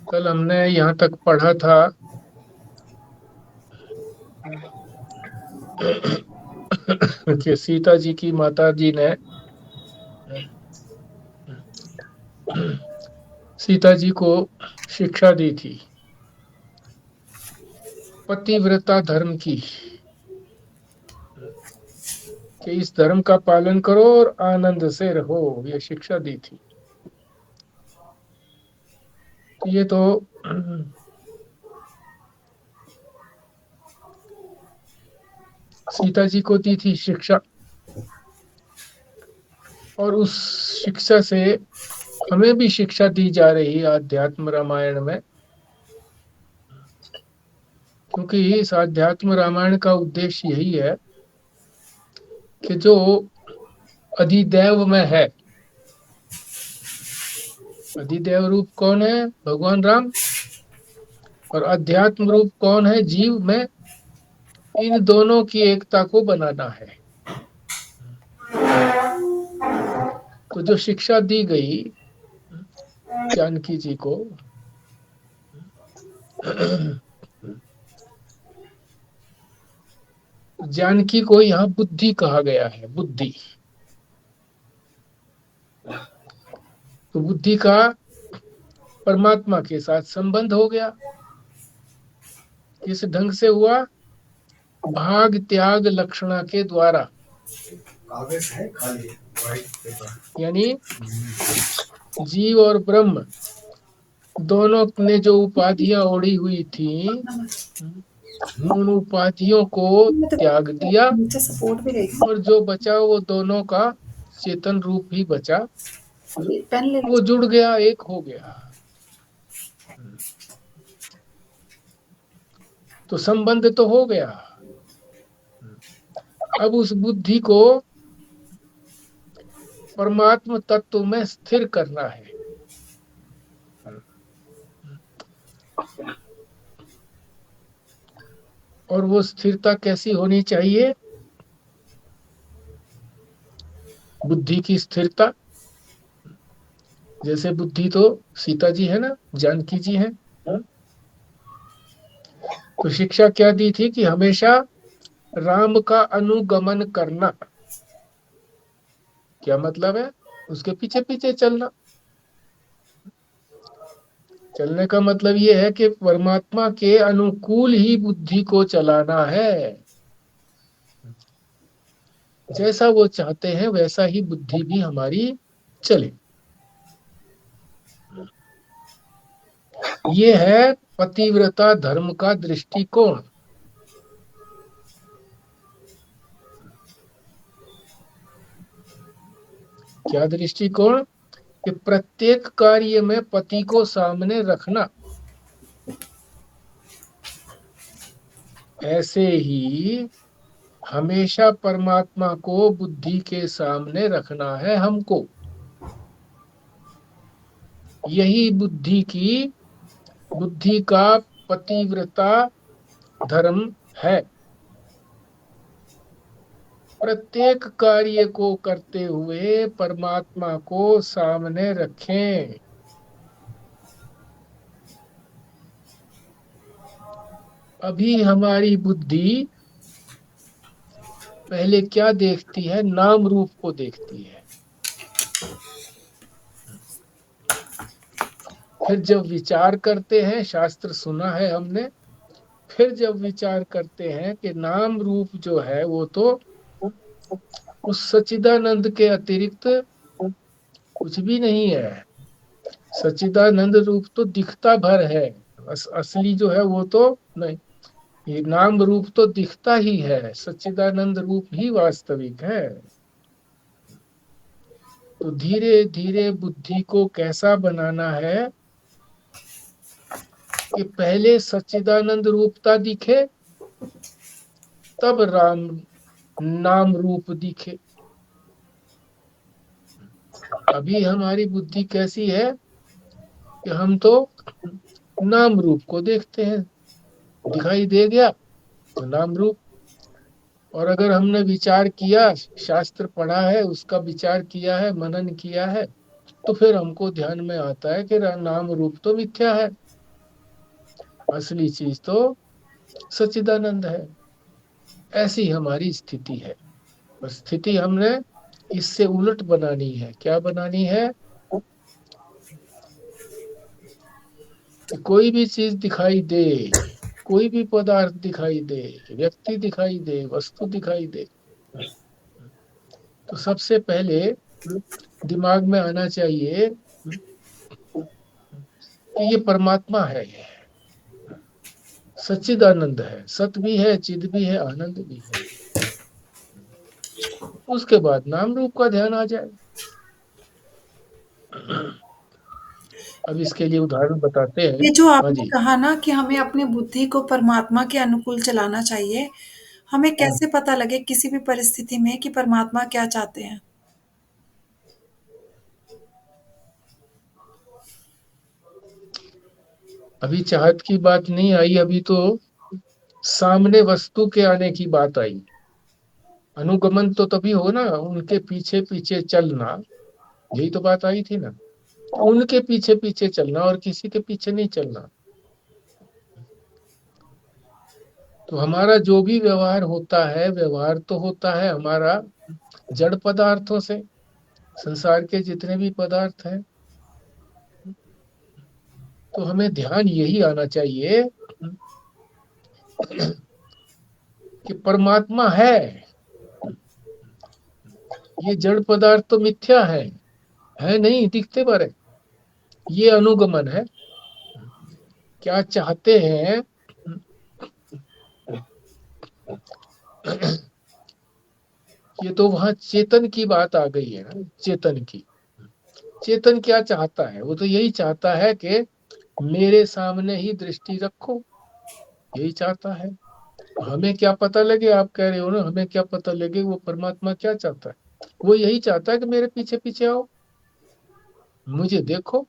कल हमने यहाँ तक पढ़ा था कि सीता जी की माता जी ने सीता जी को शिक्षा दी थी पतिव्रता धर्म की, कि इस धर्म का पालन करो और आनंद से रहो, ये शिक्षा दी थी। तो ये तो सीता जी को दी थी शिक्षा, और उस शिक्षा से हमें भी शिक्षा दी जा रही है आध्यात्म रामायण में, क्योंकि इस आध्यात्म रामायण का उद्देश्य यही है कि जो अधिदैव में है, अधिदैव रूप कौन है? भगवान राम। और अध्यात्म रूप कौन है? जीव में। इन दोनों की एकता को बनाना है। तो जो शिक्षा दी गई जानकी जी को, जानकी को यहाँ बुद्धि कहा गया है, बुद्धि। तो बुद्धि का परमात्मा के साथ संबंध हो गया। किस ढंग से हुआ? भाग त्याग लक्षणा के द्वारा। यानी जीव और ब्रह्म दोनों ने जो उपाधियां ओढ़ी हुई थी, उन उपाधियों को त्याग दिया, और जो बचा वो दोनों का चेतन रूप ही बचा, वो जुड़ गया, एक हो गया। तो संबंध तो हो गया। अब उस बुद्धि को परमात्म तत्व में स्थिर करना है। और वो स्थिरता कैसी होनी चाहिए? बुद्धि की स्थिरता। जैसे बुद्धि तो सीता जी है ना, जानकी जी है। तो शिक्षा क्या दी थी कि हमेशा राम का अनुगमन करना। क्या मतलब है? उसके पीछे पीछे चलना। चलने का मतलब ये है कि परमात्मा के अनुकूल ही बुद्धि को चलाना है। जैसा वो चाहते हैं वैसा ही बुद्धि भी हमारी चले। ये है पतिव्रता धर्म का दृष्टिकोण। क्या दृष्टिकोण? कि प्रत्येक कार्य में पति को सामने रखना। ऐसे ही हमेशा परमात्मा को बुद्धि के सामने रखना है हमको। यही बुद्धि का पतिव्रता धर्म है। प्रत्येक कार्य को करते हुए परमात्मा को सामने रखें। अभी हमारी बुद्धि पहले क्या देखती है? नाम रूप को देखती है। फिर जब विचार करते हैं, शास्त्र सुना है हमने, फिर जब विचार करते हैं कि नाम रूप जो है वो तो उस सच्चिदानंद के अतिरिक्त कुछ भी नहीं है। सच्चिदानंद रूप तो दिखता भर है, असली जो है वो तो नहीं। ये नाम रूप तो दिखता ही है, सच्चिदानंद रूप ही वास्तविक है। तो धीरे धीरे बुद्धि को कैसा बनाना है कि पहले सच्चिदानंद रूपता दिखे, तब राम नाम रूप दिखे। अभी हमारी बुद्धि कैसी है कि हम तो नाम रूप को देखते हैं, दिखाई दे गया तो नाम रूप। और अगर हमने विचार किया, शास्त्र पढ़ा है, उसका विचार किया है, मनन किया है, तो फिर हमको ध्यान में आता है कि नाम रूप तो मिथ्या है, असली चीज तो सच्चिदानंद है। ऐसी हमारी स्थिति है। और स्थिति हमने इससे उलट बनानी है। क्या बनानी है? कि कोई भी चीज दिखाई दे, कोई भी पदार्थ दिखाई दे, व्यक्ति दिखाई दे, वस्तु दिखाई दे, तो सबसे पहले दिमाग में आना चाहिए कि ये परमात्मा है, सच्चिदानंद है, सत भी है, चिद भी है, आनंद भी है। उसके बाद नाम रूप का ध्यान आ जाए। अब इसके लिए उदाहरण बताते हैं। ये जो हाँ आपने जी। कहा ना कि हमें अपनी बुद्धि को परमात्मा के अनुकूल चलाना चाहिए, हमें कैसे पता लगे किसी भी परिस्थिति में कि परमात्मा क्या चाहते हैं? अभी चाहत की बात नहीं आई, अभी तो सामने वस्तु के आने की बात आई। अनुगमन तो तभी हो ना, उनके पीछे पीछे चलना। यही तो बात आई थी ना। उनके पीछे पीछे चलना और किसी के पीछे नहीं चलना। तो हमारा जो भी व्यवहार होता है, व्यवहार तो होता है हमारा जड़ पदार्थों से। संसार के जितने भी पदार्थ हैं, तो हमें ध्यान यही आना चाहिए कि परमात्मा है, ये जड़ पदार्थ तो मिथ्या है नहीं दिखते बारे। ये अनुगमन है। क्या चाहते हैं? ये तो वहां चेतन की बात आ गई है ना, चेतन की। चेतन क्या चाहता है? वो तो यही चाहता है कि मेरे सामने ही दृष्टि रखो, यही चाहता है। हमें क्या पता लगे, आप कह रहे हो ना, हमें क्या पता लगे वो परमात्मा क्या चाहता है? वो यही चाहता है कि मेरे पीछे पीछे आओ, मुझे देखो।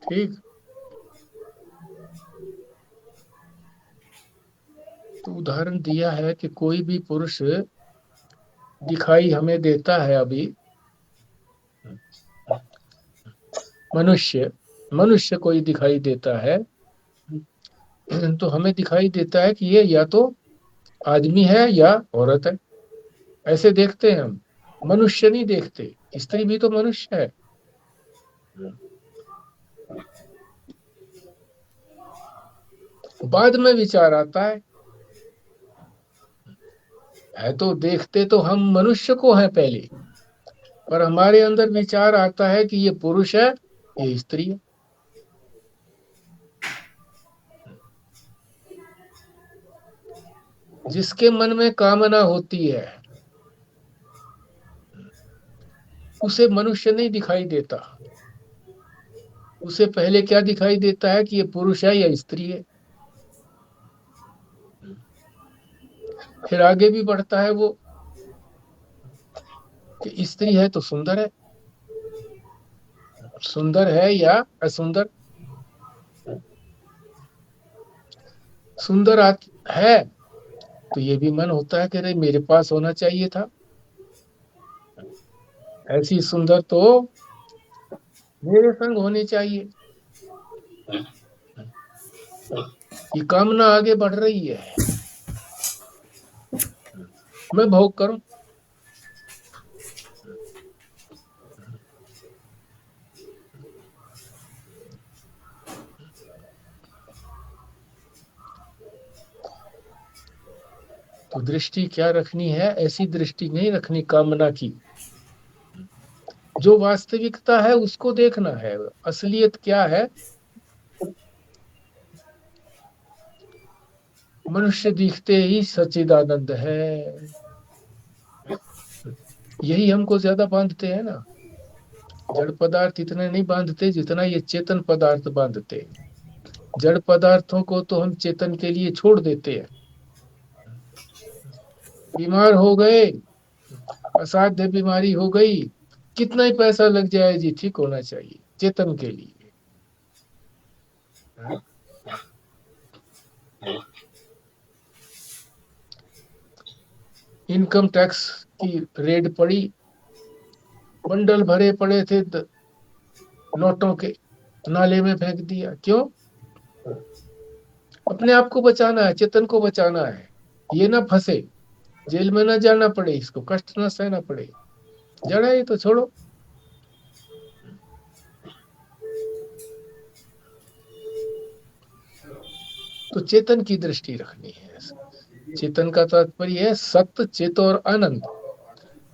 ठीक। तो उदाहरण दिया है कि कोई भी पुरुष दिखाई हमें देता है अभी, मनुष्य मनुष्य कोई दिखाई देता है, तो हमें दिखाई देता है कि ये या तो आदमी है या औरत है। ऐसे देखते हैं हम, मनुष्य नहीं देखते। स्त्री भी तो मनुष्य है। बाद में विचार आता है तो देखते तो हम मनुष्य को हैं पहले, पर हमारे अंदर विचार आता है कि ये पुरुष है, ये स्त्री है। जिसके मन में कामना होती है उसे मनुष्य नहीं दिखाई देता। उसे पहले क्या दिखाई देता है कि ये पुरुष है या स्त्री है। फिर आगे भी बढ़ता है वो कि स्त्री है तो सुंदर है, सुंदर है या असुंदर। सुंदर है तो ये भी मन होता है कि अरे मेरे पास होना चाहिए था, ऐसी सुंदर तो मेरे संग होनी चाहिए। ये कामना आगे बढ़ रही है, मैं भोग करूं। तो दृष्टि क्या रखनी है? ऐसी दृष्टि नहीं रखनी कामना की। जो वास्तविकता है उसको देखना है। असलियत क्या है? मनुष्य दिखते ही सच्चिदानंद है। यही हमको ज्यादा बांधते हैं ना। जड़ पदार्थ इतने नहीं बांधते जितना ये चेतन पदार्थ बांधते। जड़ पदार्थों को तो हम चेतन के लिए छोड़ देते हैं। बीमार हो गए, असाध्य बीमारी हो गई, कितना ही पैसा लग जाए जी, ठीक होना चाहिए चेतन के लिए। इनकम टैक्स की रेड पड़ी, बंडल भरे पड़े थे नोटों के, नाले में फेंक दिया। क्यों? अपने आप को बचाना है, चेतन को बचाना है, ये ना फंसे, जेल में ना जाना पड़े, इसको कष्ट ना सहना पड़े। जड़ा ये तो छोड़ो। तो चेतन की दृष्टि रखनी है। चेतन का तात्पर्य है सत्य, चित और आनंद।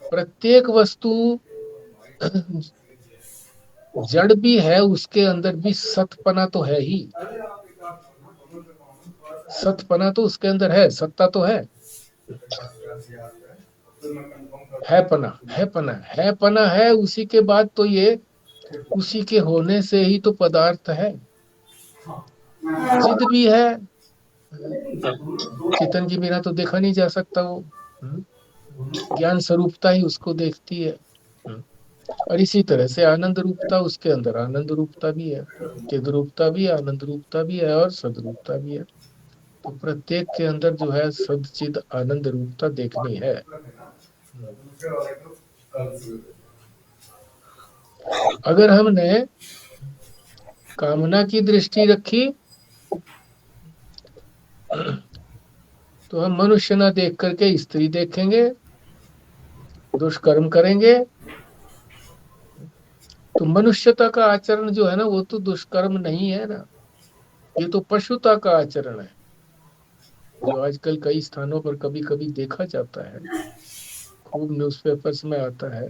प्रत्येक वस्तु जड़ भी है, उसके अंदर भी सतपना तो है ही। सतपना तो उसके अंदर है, सत्ता तो है पना, है पना है। उसी के बाद तो ये, उसी के होने से ही तो पदार्थ है। चित भी है, चेतन के बिना तो देखा नहीं जा सकता वो। ज्ञान स्वरूपता ही उसको देखती है। और इसी तरह से आनंद रूपता, उसके अंदर आनंद रूपता भी है, चिद रूपता भी है, आनंद रूपता भी है और सदरूपता भी है। तो प्रत्येक के अंदर जो है सदचिद आनंद रूपता देखनी है। अगर हमने कामना की दृष्टि रखी तो हम मनुष्य ना देख करके स्त्री देखेंगे, दुष्कर्म करेंगे। तो मनुष्यता का आचरण जो है ना, वो तो दुष्कर्म नहीं है ना, ये तो पशुता का आचरण है, जो आजकल कई स्थानों पर कभी कभी देखा जाता है, खूब न्यूज़पेपर्स में आता है।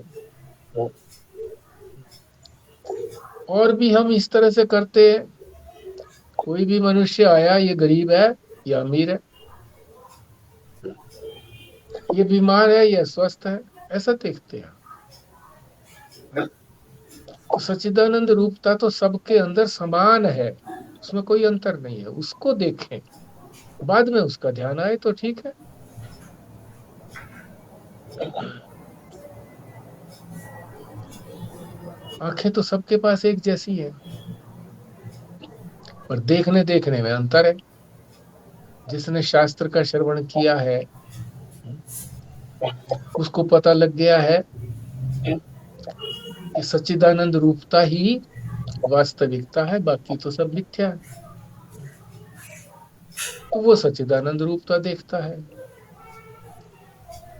और भी हम इस तरह से करते हैं। कोई भी मनुष्य आया, ये गरीब है या अमीर है, ये बीमार है या स्वस्थ है, ऐसा देखते हैं। तो सच्चिदानंद रूपता तो सबके अंदर समान है, उसमें कोई अंतर नहीं है, उसको देखें। बाद में उसका ध्यान आए तो ठीक है। आंखें तो सबके पास एक जैसी है, पर देखने देखने में अंतर है। जिसने शास्त्र का श्रवण किया है, उसको पता लग गया है कि सच्चिदानंद रूपता ही वास्तविकता है, बाकी तो सब मिथ्या है। तो वो सच्चिदानंद रूपता देखता है।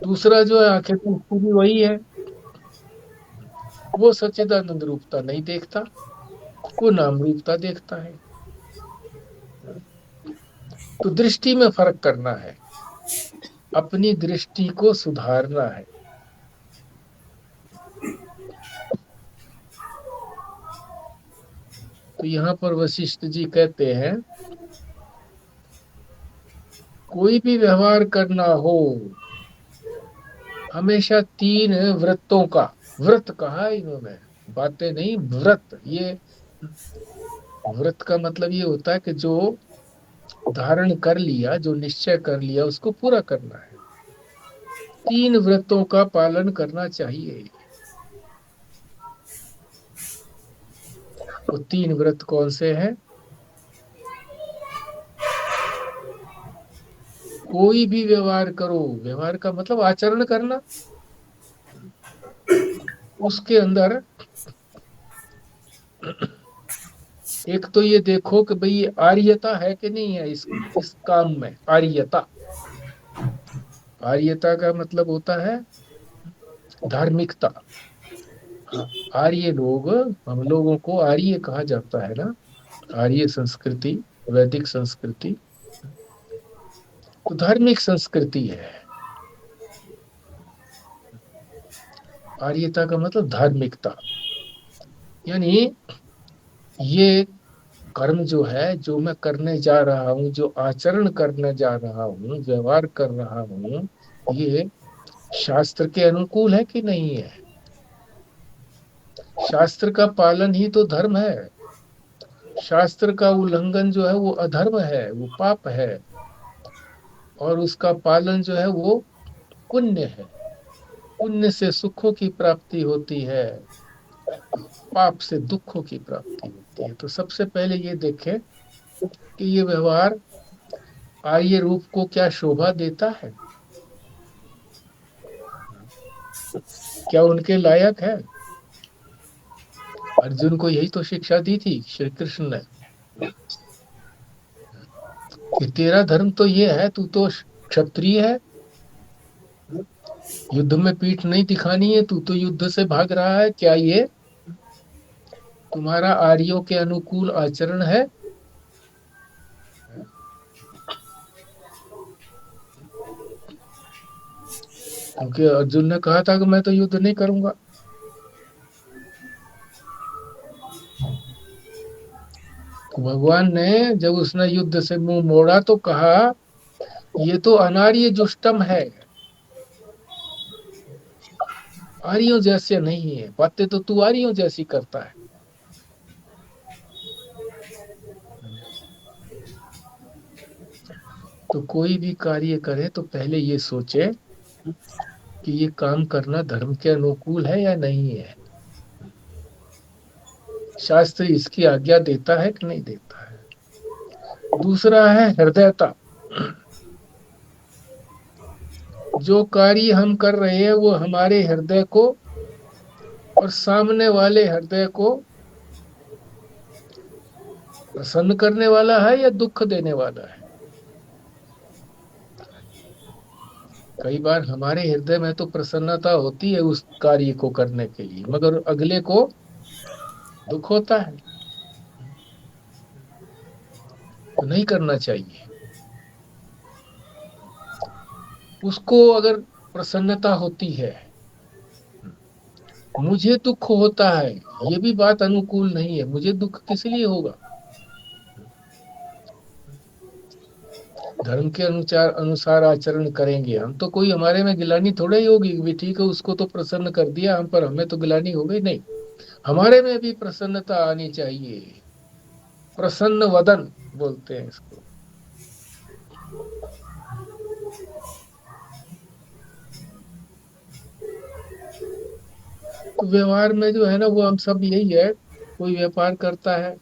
दूसरा जो है, आंखें तो उसकी भी वही है, वो सच्चिदानंद रूपता नहीं देखता, वो नाम रूपता देखता है। तो दृष्टि में फर्क करना है, अपनी दृष्टि को सुधारना है। तो यहाँ पर वशिष्ठ जी कहते हैं, कोई भी व्यवहार करना हो, हमेशा तीन व्रतों का, व्रत कहा इन्होंने, बातें नहीं, व्रत। ये व्रत का मतलब ये होता है कि जो धारण कर लिया, जो निश्चय कर लिया, उसको पूरा करना है। तीन व्रतों का पालन करना चाहिए। वो तीन व्रत कौन से हैं? कोई भी व्यवहार करो, व्यवहार का मतलब आचरण करना, उसके अंदर एक तो ये देखो कि भाई ये आर्यता है कि नहीं है, इस काम में आर्यता। आर्यता का मतलब होता है धार्मिकता। आर्य लोग, हम लोगों को आर्य कहा जाता है ना, आर्य संस्कृति, वैदिक संस्कृति तो धार्मिक संस्कृति है। आर्यता का मतलब धार्मिकता, यानी ये कर्म जो है, जो मैं करने जा रहा हूँ, जो आचरण करने जा रहा हूँ, व्यवहार कर रहा हूँ, ये शास्त्र के अनुकूल है कि नहीं है। शास्त्र का पालन ही तो धर्म है। शास्त्र का उल्लंघन जो है वो अधर्म है, वो पाप है। और उसका पालन जो है वो पुण्य है। पुण्य से सुखों की प्राप्ति होती है, पाप से दुखों की प्राप्ति होती है। तो सबसे पहले ये देखें कि ये व्यवहार आर्य रूप को क्या शोभा देता है। क्या उनके लायक है? अर्जुन को यही तो शिक्षा दी थी श्री कृष्ण ने, कि तेरा धर्म तो ये है, तू तो क्षत्रिय है, युद्ध में पीठ नहीं दिखानी है, तू तो युद्ध से भाग रहा है, क्या ये तुम्हारा आर्यों के अनुकूल आचरण है? क्योंकि अर्जुन ने कहा था कि मैं तो युद्ध नहीं करूंगा। तो भगवान ने जब उसने युद्ध से मुंह मोड़ा तो कहा, ये तो अनार्य जुष्टम है, आर्यों जैसे नहीं है, बातें तो तू आर्यों जैसी करता है। तो कोई भी कार्य करे तो पहले ये सोचे कि ये काम करना धर्म के अनुकूल है या नहीं है, शास्त्र इसकी आज्ञा देता है कि नहीं देता है। दूसरा है हृदयता। जो कार्य हम कर रहे हैं वो हमारे हृदय को और सामने वाले हृदय को प्रसन्न करने वाला है या दुख देने वाला है। कई बार हमारे हृदय में तो प्रसन्नता होती है उस कार्य को करने के लिए, मगर अगले को दुख होता है, तो नहीं करना चाहिए। उसको अगर प्रसन्नता होती है, मुझे दुख होता है, ये भी बात अनुकूल नहीं है, मुझे दुख किस लिए होगा। धर्म के अनुसार अनुसार आचरण करेंगे हम तो, कोई हमारे में गिलानी थोड़ा ही होगी भी, ठीक है उसको तो प्रसन्न कर दिया हम, पर हमें तो गिलानी हो गई नहीं। हमारे में भी प्रसन्नता आनी चाहिए, प्रसन्न वदन बोलते हैं इसको। तो व्यवहार में जो है ना, वो हम सब यही है, कोई व्यापार करता है,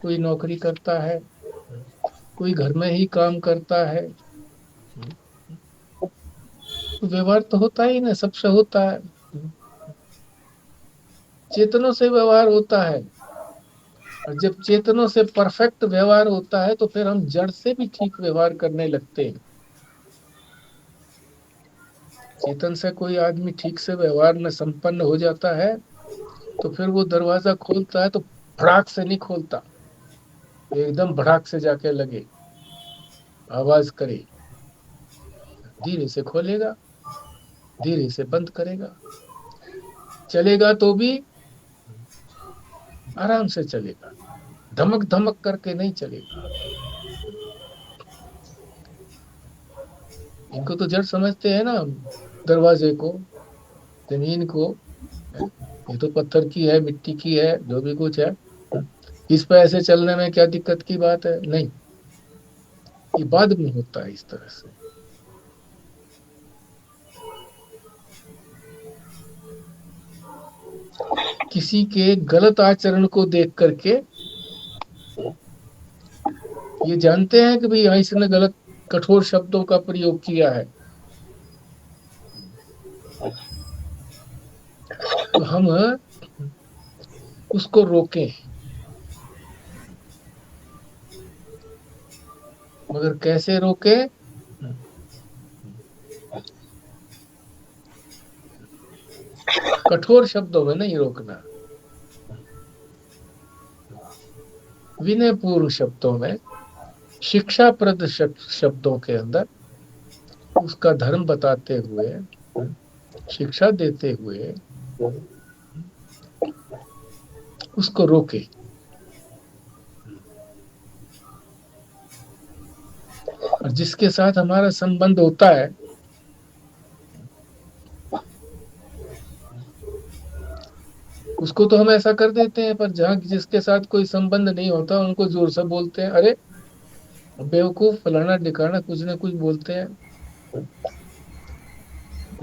कोई नौकरी करता है, कोई घर में ही काम करता है, तो व्यवहार तो होता ही ना, सबसे होता है। चेतनों से व्यवहार होता है, और जब चेतनों से परफेक्ट व्यवहार होता है तो फिर हम जड़ से भी ठीक व्यवहार करने लगते हैं। चेतन से कोई आदमी ठीक से व्यवहार में संपन्न हो जाता है तो फिर वो दरवाजा खोलता है तो भड़ाक से नहीं खोलता, एकदम भड़ाक से जाके लगे, आवाज करे, धीरे से खोलेगा, धीरे से बंद करेगा। चलेगा तो भी आराम से चलेगा, धमक धमक करके नहीं चलेगा। इनको तो जड़ समझते हैं ना हम, दरवाजे को, जमीन को, ये तो पत्थर की है, मिट्टी की है, जो भी कुछ है, इस पे ऐसे चलने में क्या दिक्कत की बात है? नहीं, ये बाद में होता है इस तरह से। किसी के गलत आचरण को देख करके ये जानते हैं कि भाई हाँ इसने गलत कठोर शब्दों का प्रयोग किया है, तो हम उसको रोकें। मगर कैसे रोकें? कठोर शब्दों में नहीं रोकना, विनयपूर्ण शब्दों में, शिक्षाप्रद शब्दों के अंदर उसका धर्म बताते हुए, शिक्षा देते हुए उसको रोके। और जिसके साथ हमारा संबंध होता है उसको तो हम ऐसा कर देते हैं, पर जहाँ जिसके साथ कोई संबंध नहीं होता उनको जोर से बोलते हैं, अरे बेवकूफ फलाना ढिकाना, कुछ ना कुछ बोलते हैं,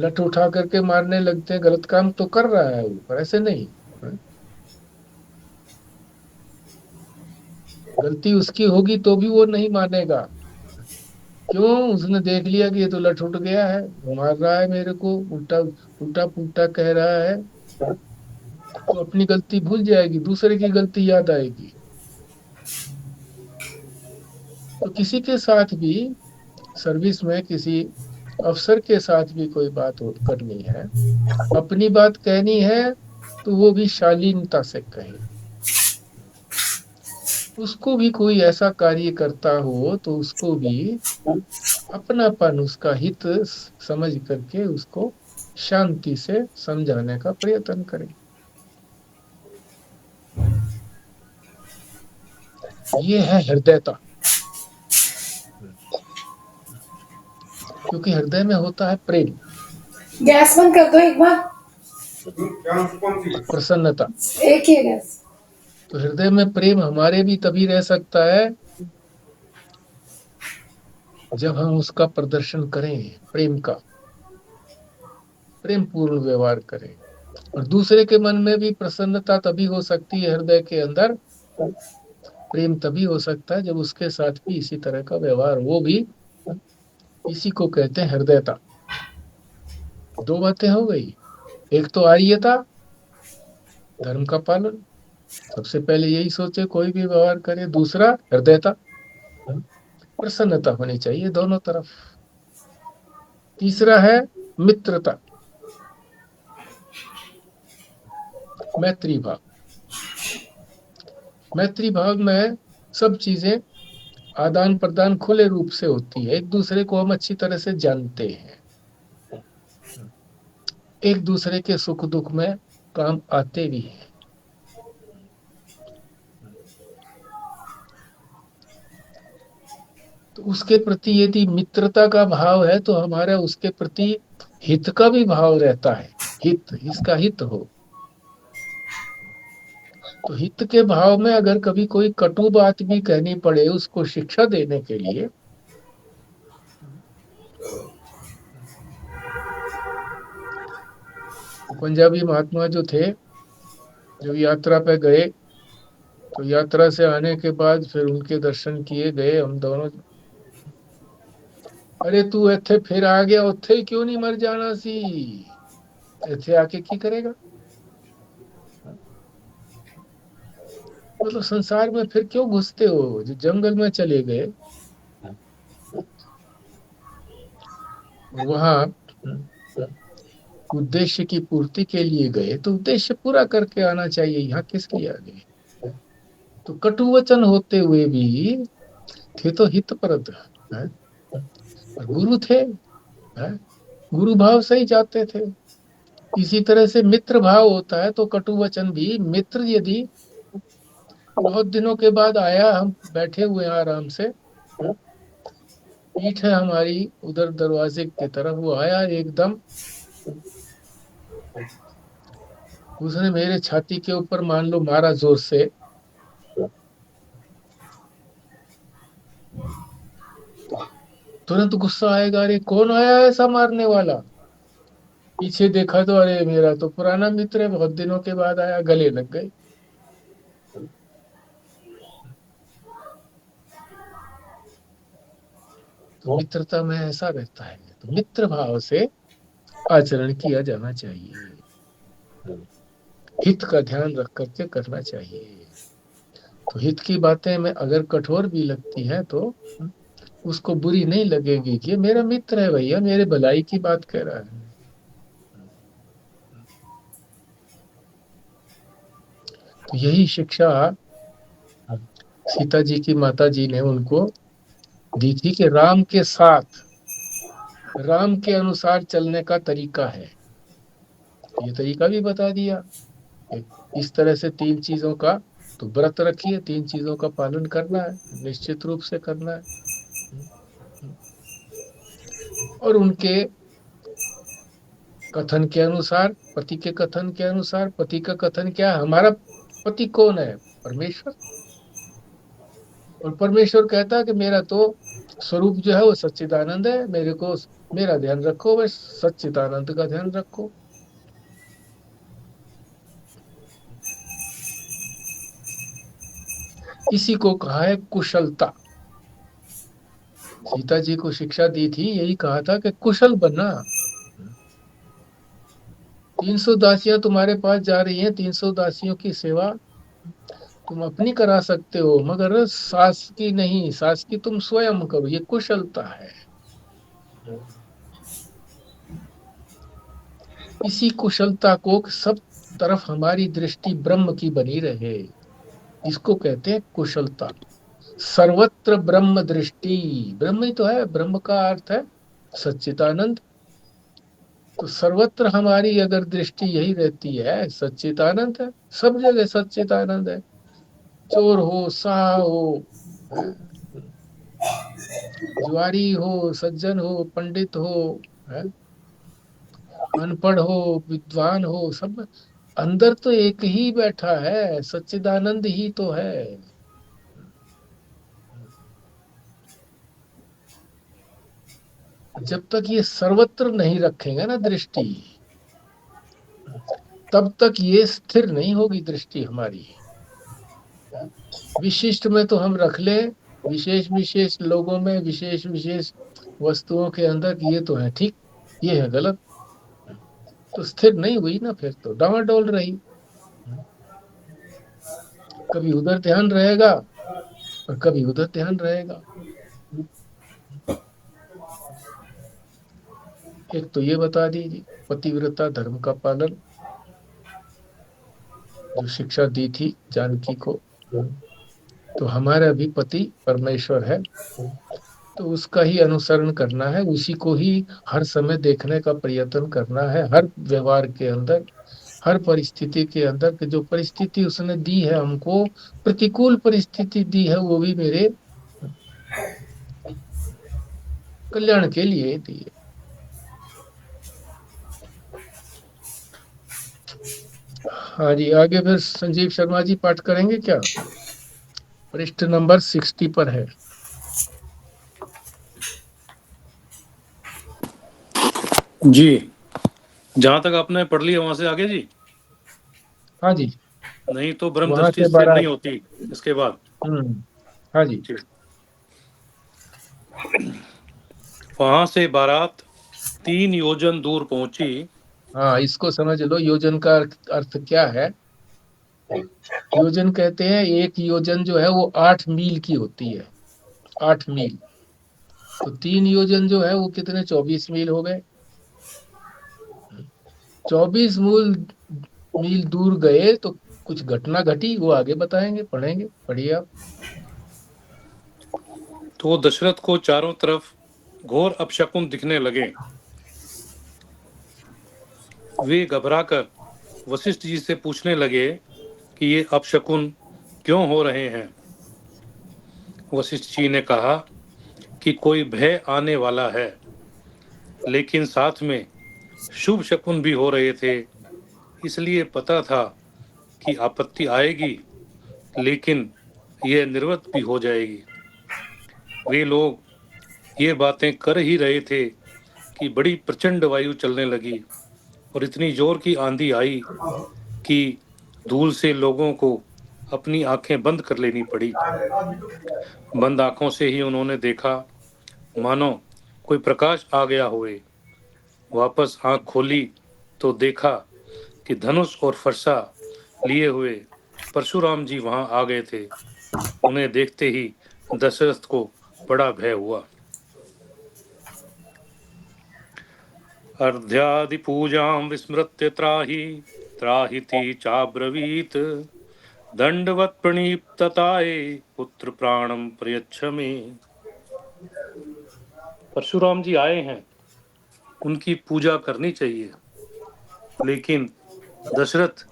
लठ उठा करके मारने लगते हैं। गलत काम तो कर रहा है वो, पर ऐसे नहीं, गलती उसकी होगी तो भी वो नहीं मानेगा। क्यों? उसने देख लिया कि ये तो लठ उठ गया है, मार रहा है मेरे को, उल्टा उल्टा पुल्टा कह रहा है, तो अपनी गलती भूल जाएगी, दूसरे की गलती याद आएगी। तो किसी के साथ भी, सर्विस में किसी अफसर के साथ भी कोई बात करनी है, अपनी बात कहनी है, तो वो भी शालीनता से कहे। उसको भी कोई ऐसा कार्य करता हो तो उसको भी अपनापन, उसका हित समझ करके उसको शांति से समझाने का प्रयत्न करें। ये है हृदयता। क्योंकि हृदय में होता है प्रेम, गैस बंद कर दो एक बार। प्रसन्नता। एक ही है गैस। तो हृदय में प्रेम हमारे भी तभी रह सकता है जब हम उसका प्रदर्शन करें, प्रेम का, प्रेम पूर्ण व्यवहार करें। और दूसरे के मन में भी प्रसन्नता तभी हो सकती है, हृदय के अंदर प्रेम तभी हो सकता है जब उसके साथ भी इसी तरह का व्यवहार, वो भी, इसी को कहते हैं हृदयता। दो बातें हो गई, एक तो आर्यता, धर्म का पालन, सबसे पहले यही सोचे कोई भी व्यवहार करे। दूसरा हृदयता, प्रसन्नता होनी चाहिए दोनों तरफ। तीसरा है मित्रता, मैत्री भाव। मैत्री भाव में सब चीजें आदान प्रदान खुले रूप से होती है, एक दूसरे को हम अच्छी तरह से जानते हैं, एक दूसरे के सुख दुख में काम आते भी हैं। तो उसके प्रति यदि मित्रता का भाव है तो हमारा उसके प्रति हित का भी भाव रहता है, हित, इसका हित हो। तो हित के भाव में अगर कभी कोई कटु बात भी कहनी पड़े उसको शिक्षा देने के लिए, तो पंजाबी महात्मा जो थे, जब यात्रा पे गए, तो यात्रा से आने के बाद फिर उनके दर्शन किए गए हम दोनों। अरे तू इत्थे फिर आ गया, उत्थे ही क्यों नहीं मर जाना सी, इत्थे आके की करेगा? मतलब संसार में फिर क्यों घुसते हो? जो जंगल में चले गए, वहां उद्देश्य की पूर्ति के लिए गए, तो उद्देश्य पूरा करके आना चाहिए, यहाँ किस लिए आ गए? तो कटु वचन होते हुए भी थे तो हितप्रद है, और गुरु थे, है? गुरु भाव से ही जाते थे। इसी तरह से मित्र भाव होता है, तो कटु वचन भी, मित्र यदि बहुत दिनों के बाद आया, हम बैठे हुए हैं आराम से, पीठ है हमारी उधर दरवाजे की तरफ, वो आया एकदम, उसने मेरे छाती के ऊपर मान लो मारा जोर से, तुरंत गुस्सा आएगा, अरे कौन आया ऐसा मारने वाला? पीछे देखा तो अरे मेरा तो पुराना मित्र है, बहुत दिनों के बाद आया, गले लग गए। तो मित्रता में ऐसा रहता है, तो मित्र भाव से आचरण किया जाना चाहिए, हित का ध्यान रख करके करना चाहिए। तो हित की बातें में अगर कठोर भी लगती है तो उसको बुरी नहीं लगेगी कि ये मेरा मित्र है भैया, मेरे भलाई की बात कह रहा है। तो यही शिक्षा सीता जी की माता जी ने उनको दी थी कि राम के साथ, राम के अनुसार चलने का तरीका है। ये तरीका भी बता दिया, इस तरह से तीन चीजों का, तो व्रत रखिए, तीन चीजों का पालन करना है, निश्चित रूप से करना है। और उनके कथन के अनुसार, पति के कथन के अनुसार, पति का कथन क्या है, हमारा पति कौन है? परमेश्वर। और परमेश्वर कहता है कि मेरा तो स्वरूप जो है वो सच्चिदानंद है, मेरे को, मेरा ध्यान रखो, बस सच्चिदानंद का ध्यान रखो। इसी को कहा है कुशलता। सीता जी को शिक्षा दी थी, यही कहा था कि कुशल बनना। 300 दासियां तुम्हारे पास जा रही हैं, 300 दासियों की सेवा तुम अपनी करा सकते हो, मगर सास की नहीं, सास की तुम स्वयं करो, ये कुशलता है। इसी कुशलता को सब तरफ हमारी दृष्टि ब्रह्म की बनी रहे, इसको कहते हैं कुशलता। सर्वत्र ब्रह्म दृष्टि, ब्रह्म ही तो है, ब्रह्म का अर्थ है सच्चिदानंद। तो सर्वत्र हमारी अगर दृष्टि यही रहती है, सच्चिदानंद है, सब जगह सच्चिदानंद है। चोर हो, साह हो, जुआरी हो, सज्जन हो, पंडित हो, है, अनपढ़ हो, विद्वान हो, सब अंदर तो एक ही बैठा है, सच्चिदानंद ही तो है। जब तक ये सर्वत्र नहीं रखेंगे ना दृष्टि, तब तक ये स्थिर नहीं होगी दृष्टि हमारी। विशिष्ट में तो हम रख ले, विशेष विशेष लोगों में, विशेष विशेष वस्तुओं के अंदर कि ये तो है ठीक, ये है गलत, तो स्थिर नहीं हुई ना, फिर तो डावाडोल रही। कभी उधर ध्यान रहेगा और कभी उधर ध्यान रहेगा। एक तो ये बता दीजिए, पतिव्रता धर्म का पालन, जो शिक्षा दी थी जानकी को। तो हमारा भी पति परमेश्वर है, तो उसका ही अनुसरण करना है, उसी को ही हर समय देखने का प्रयत्न करना है, हर व्यवहार के अंदर, हर परिस्थिति के अंदर, कि जो परिस्थिति उसने दी है हमको, प्रतिकूल परिस्थिति दी है, वो भी मेरे कल्याण के लिए दी है। हाँ जी, आगे फिर संजीव शर्मा जी पाठ करेंगे क्या? पृष्ठ नंबर 60 पर है। जी, जहां तक आपने पढ़ लिया वहां से आगे जी। हाँ जी, नहीं तो ब्रह्म वहां दृष्टि से स्थिर नहीं बारात। होती इसके बाद। हाँ जी। वहां से बारात 3 योजन दूर पहुंची। हाँ, इसको समझ लो, योजन का अर्थ क्या है। योजन कहते हैं, एक योजन जो है वो 8 मील की होती है, 8 मील। तो 3 योजन जो है वो कितने, 24 मील हो गए। 24 मील मील दूर गए तो कुछ घटना घटी, वो आगे बताएंगे, पढ़ेंगे, पढ़िए आप। तो दशरथ को चारों तरफ घोर अपशकुन दिखने लगे। वे घबराकर वशिष्ठ जी से पूछने लगे कि ये अपशकुन क्यों हो रहे हैं। वशिष्ठ जी ने कहा कि कोई भय आने वाला है, लेकिन साथ में शुभ शकुन भी हो रहे थे, इसलिए पता था कि आपत्ति आएगी, लेकिन यह निर्वत भी हो जाएगी। वे लोग ये बातें कर ही रहे थे कि बड़ी प्रचंड वायु चलने लगी और इतनी जोर की आंधी आई कि धूल से लोगों को अपनी आंखें बंद कर लेनी पड़ी। बंद आंखों से ही उन्होंने देखा मानो कोई प्रकाश आ गया होए। वापस आंख खोली तो देखा कि धनुष और फरसा लिए हुए परशुराम जी वहां आ गए थे। उन्हें देखते ही दशरथ को बड़ा भय हुआ। अर्ध्यादि पूजां विस्मृत्य त्राहि त्राहिति चाब्रवीत दंडवत प्रणीप्तताये पुत्र प्राणम प्रयच्छ मे। परशुराम जी आए हैं, उनकी पूजा करनी चाहिए, लेकिन दशरथ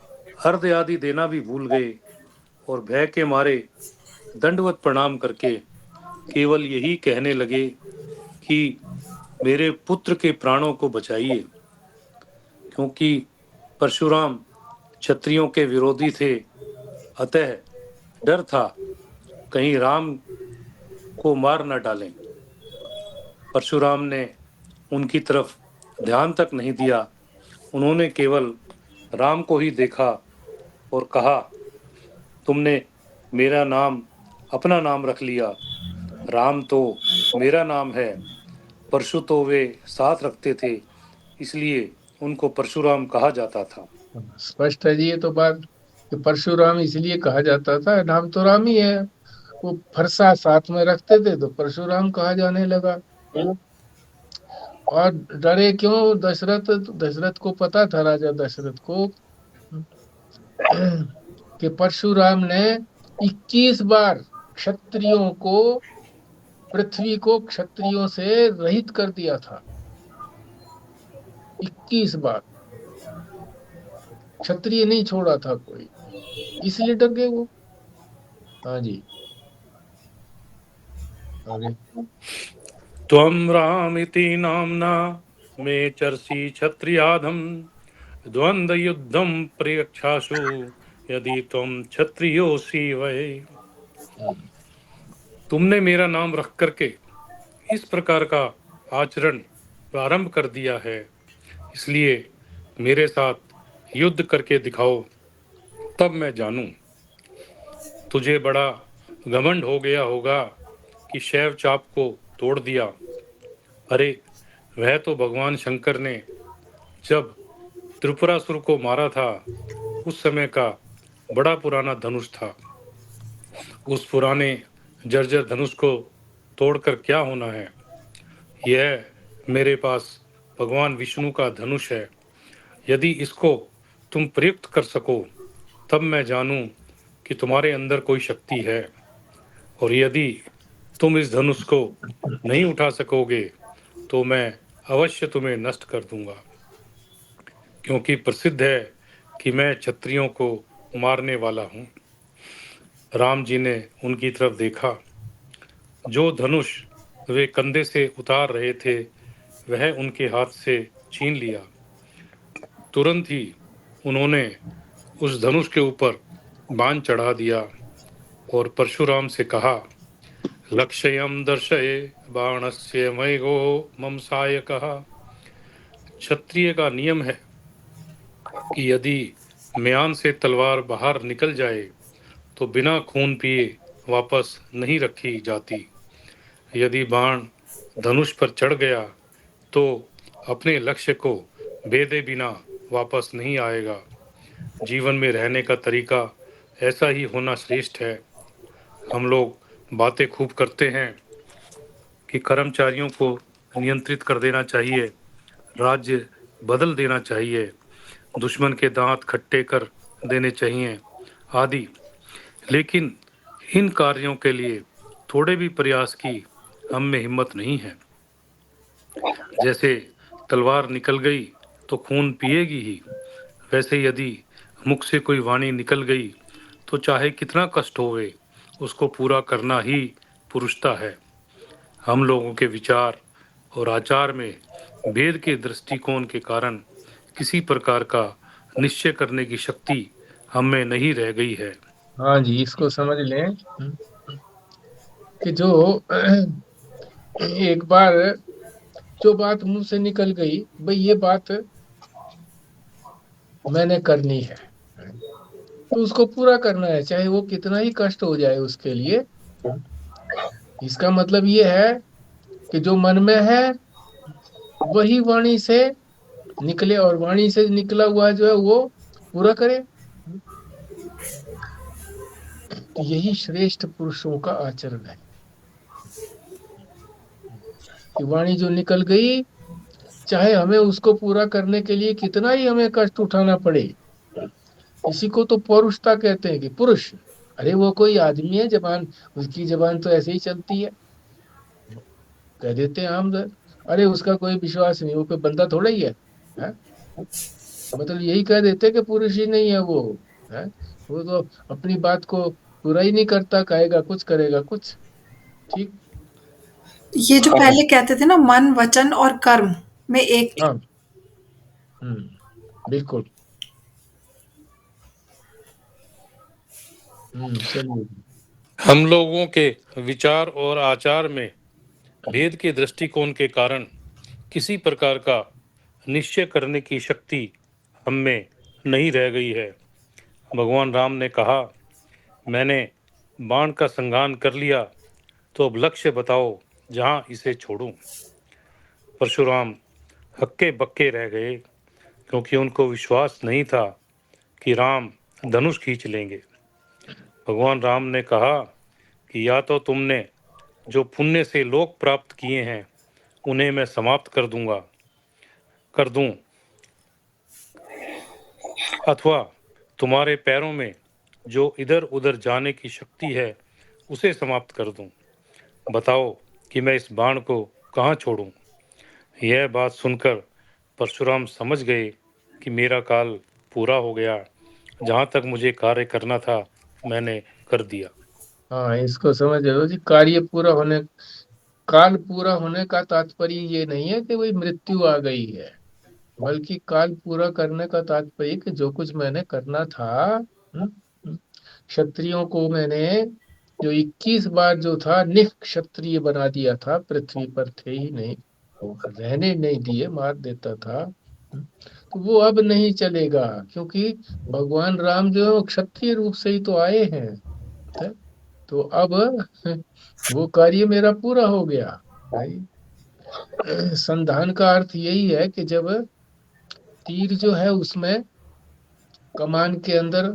अर्घ्य आदि देना भी भूल गए और भय के मारे दंडवत प्रणाम करके केवल यही कहने लगे कि मेरे पुत्र के प्राणों को बचाइए। क्योंकि परशुराम क्षत्रियों के विरोधी थे, अतः डर था कहीं राम को मार न डालें। परशुराम ने उनकी तरफ ध्यान तक नहीं दिया, उन्होंने केवल राम को ही देखा और कहा, तुमने मेरा नाम अपना नाम रख लिया, राम तो मेरा नाम है, परशु तो वे साथ रखते थे, इसलिए उनको परशुराम कहा जाता था। स्पष्ट है जी ये तो बात कि परशुराम इसलिए कहा जाता था, नाम तो राम ही है, वो फरसा साथ में रखते थे तो परशुराम कहा जाने लगा। और डरे क्यों दशरथ? दशरथ को पता था, राजा दशरथ को, कि परशुराम ने 21 बार क्षत्रियों को, पृथ्वी को क्षत्रियों से रहित कर दिया था। 21 बार क्षत्रिय नहीं छोड़ा था कोई, इसलिए डर गए वो। हाँ जी, आगे। त्वं रामिति नाम्ना मे चर्षि क्षत्रियाधम, द्वन्द्वयुद्धं प्रयच्छासु यदि त्वं क्षत्रियोऽसि वै। तुमने मेरा नाम रख करके इस प्रकार का आचरण प्रारंभ कर दिया है, इसलिए मेरे साथ युद्ध करके दिखाओ, तब मैं जानूं। तुझे बड़ा घमंड हो गया होगा कि शैव चाप को तोड़ दिया। अरे वह तो भगवान शंकर ने जब त्रिपुरासुर को मारा था उस समय का बड़ा पुराना धनुष था। उस पुराने जर्जर धनुष को तोड़कर क्या होना है? यह मेरे पास भगवान विष्णु का धनुष है। यदि इसको तुम प्रयुक्त कर सको तब मैं जानूं कि तुम्हारे अंदर कोई शक्ति है, और यदि तुम इस धनुष को नहीं उठा सकोगे तो मैं अवश्य तुम्हें नष्ट कर दूंगा, क्योंकि प्रसिद्ध है कि मैं क्षत्रियों को मारने वाला हूँ। राम जी ने उनकी तरफ देखा। जो धनुष वे कंधे से उतार रहे थे वह उनके हाथ से छीन लिया। तुरंत ही उन्होंने उस धनुष के ऊपर बाण चढ़ा दिया और परशुराम से कहा, लक्ष्यम दर्शये बाणस्य मयगो मम सायकः। क्षत्रिय का नियम है कि यदि म्यान से तलवार बाहर निकल जाए तो बिना खून पिए वापस नहीं रखी जाती। यदि बाण धनुष पर चढ़ गया तो अपने लक्ष्य को भेदे बिना वापस नहीं आएगा। जीवन में रहने का तरीका ऐसा ही होना श्रेष्ठ है। हम लोग बातें खूब करते हैं कि कर्मचारियों को नियंत्रित कर देना चाहिए, राज्य बदल देना चाहिए, दुश्मन के दांत खट्टे कर देने चाहिए आदि, लेकिन इन कार्यों के लिए थोड़े भी प्रयास की हम में हिम्मत नहीं है। जैसे तलवार निकल गई तो खून पिएगी ही, वैसे यदि मुख से कोई वाणी निकल गई तो चाहे कितना कष्ट होवे उसको पूरा करना ही पुरुषता है। हम लोगों के विचार और आचार में भेद के दृष्टिकोण के कारण किसी प्रकार का निश्चय करने की शक्ति हम में नहीं रह गई है। हाँ जी, इसको समझ लें कि जो एक बार जो बात मुंह से निकल गई, भाई ये बात मैंने करनी है, तो उसको पूरा करना है, चाहे वो कितना ही कष्ट हो जाए उसके लिए। इसका मतलब ये है कि जो मन में है वही वाणी से निकले, और वाणी से निकला हुआ जो है वो पूरा करे। तो यही श्रेष्ठ पुरुषों का आचरण है कि वाणी जो निकल गई, चाहे हमें उसको पूरा करने के लिए कितना ही हमें कष्ट उठाना पड़े। इसी को तो पौरुषता कहते हैं, कि पुरुष, अरे वो कोई आदमी है, जबान, उसकी जबान तो ऐसे ही चलती है, कह देते हैं हम तो, अरे उसका कोई विश्वास नहीं, वो कोई बंदा थोड़ा ही है? मतलब यही कह देते हैं कि पुरुष ही नहीं है वो, है? वो तो अपनी बात को पूरा ही नहीं करता, कहेगा कुछ करेगा कुछ। ठीक। ये जो पहले कहते थे ना, मन वचन और कर्म में एक थी। हाँ। बिल्कुल। चलिए। हम लोगों के विचार और आचार में भेद के दृष्टिकोण के कारण किसी प्रकार का निश्चय करने की शक्ति हम में नहीं रह गई है। भगवान राम ने कहा, मैंने बाण का संहार कर लिया, तो अब लक्ष्य बताओ जहां इसे छोड़ूं। परशुराम हक्के बक्के रह गए, क्योंकि उनको विश्वास नहीं था कि राम धनुष खींच लेंगे। भगवान राम ने कहा कि या तो तुमने जो पुण्य से लोक प्राप्त किए हैं उन्हें मैं समाप्त कर दूं, अथवा तुम्हारे पैरों में जो इधर उधर जाने की शक्ति है उसे समाप्त कर दूं। बताओ कि मैं इस बाण को कहाँ छोड़ूं। यह बात सुनकर परशुराम समझ गए कि मेरा काल पूरा हो गया। जहां तक मुझे कार्य करना था मैंने कर दिया। हाँ, इसको समझ लो जी। कार्य पूरा होने, काल पूरा होने का तात्पर्य ये नहीं है कि वही मृत्यु आ गई है, बल्कि काल पूरा करने का तात्पर्य कि जो कुछ मैंने करना था, क्षत्रियों को मैंने जो 21 बार जो था निक्षत्रिय बना दिया था, पृथ्वी पर थे ही नहीं, वो रहने नहीं दिए, मार देता था। तो वो अब नहीं चलेगा, क्योंकि भगवान राम जो है वो क्षत्रिय रूप से ही तो आए हैं। है? तो अब वो कार्य मेरा पूरा हो गया भाई। संधान का अर्थ यही है कि जब तीर जो है उसमें कमान के अंदर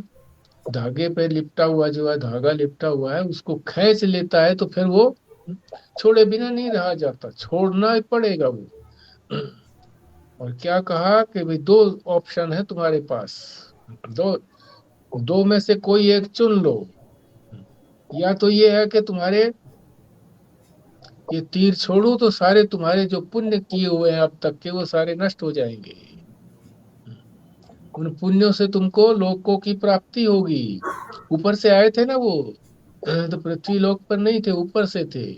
धागे पे लिपटा हुआ जो है, धागा लिपटा हुआ है, उसको खींच लेता है तो फिर वो छोड़े बिना नहीं रहा जाता, छोड़ना ही पड़ेगा वो। और क्या कहा कि भाई दो ऑप्शन है तुम्हारे पास, दो दो में से कोई एक चुन लो। या तो ये है कि तुम्हारे ये तीर छोड़ो तो सारे तुम्हारे जो पुण्य किए हुए हैं अब तक के वो सारे नष्ट हो जाएंगे, उन पुण्यों से तुमको लोकों की प्राप्ति होगी। ऊपर से आए थे ना वो, तो पृथ्वी लोक पर नहीं थे, ऊपर से थे।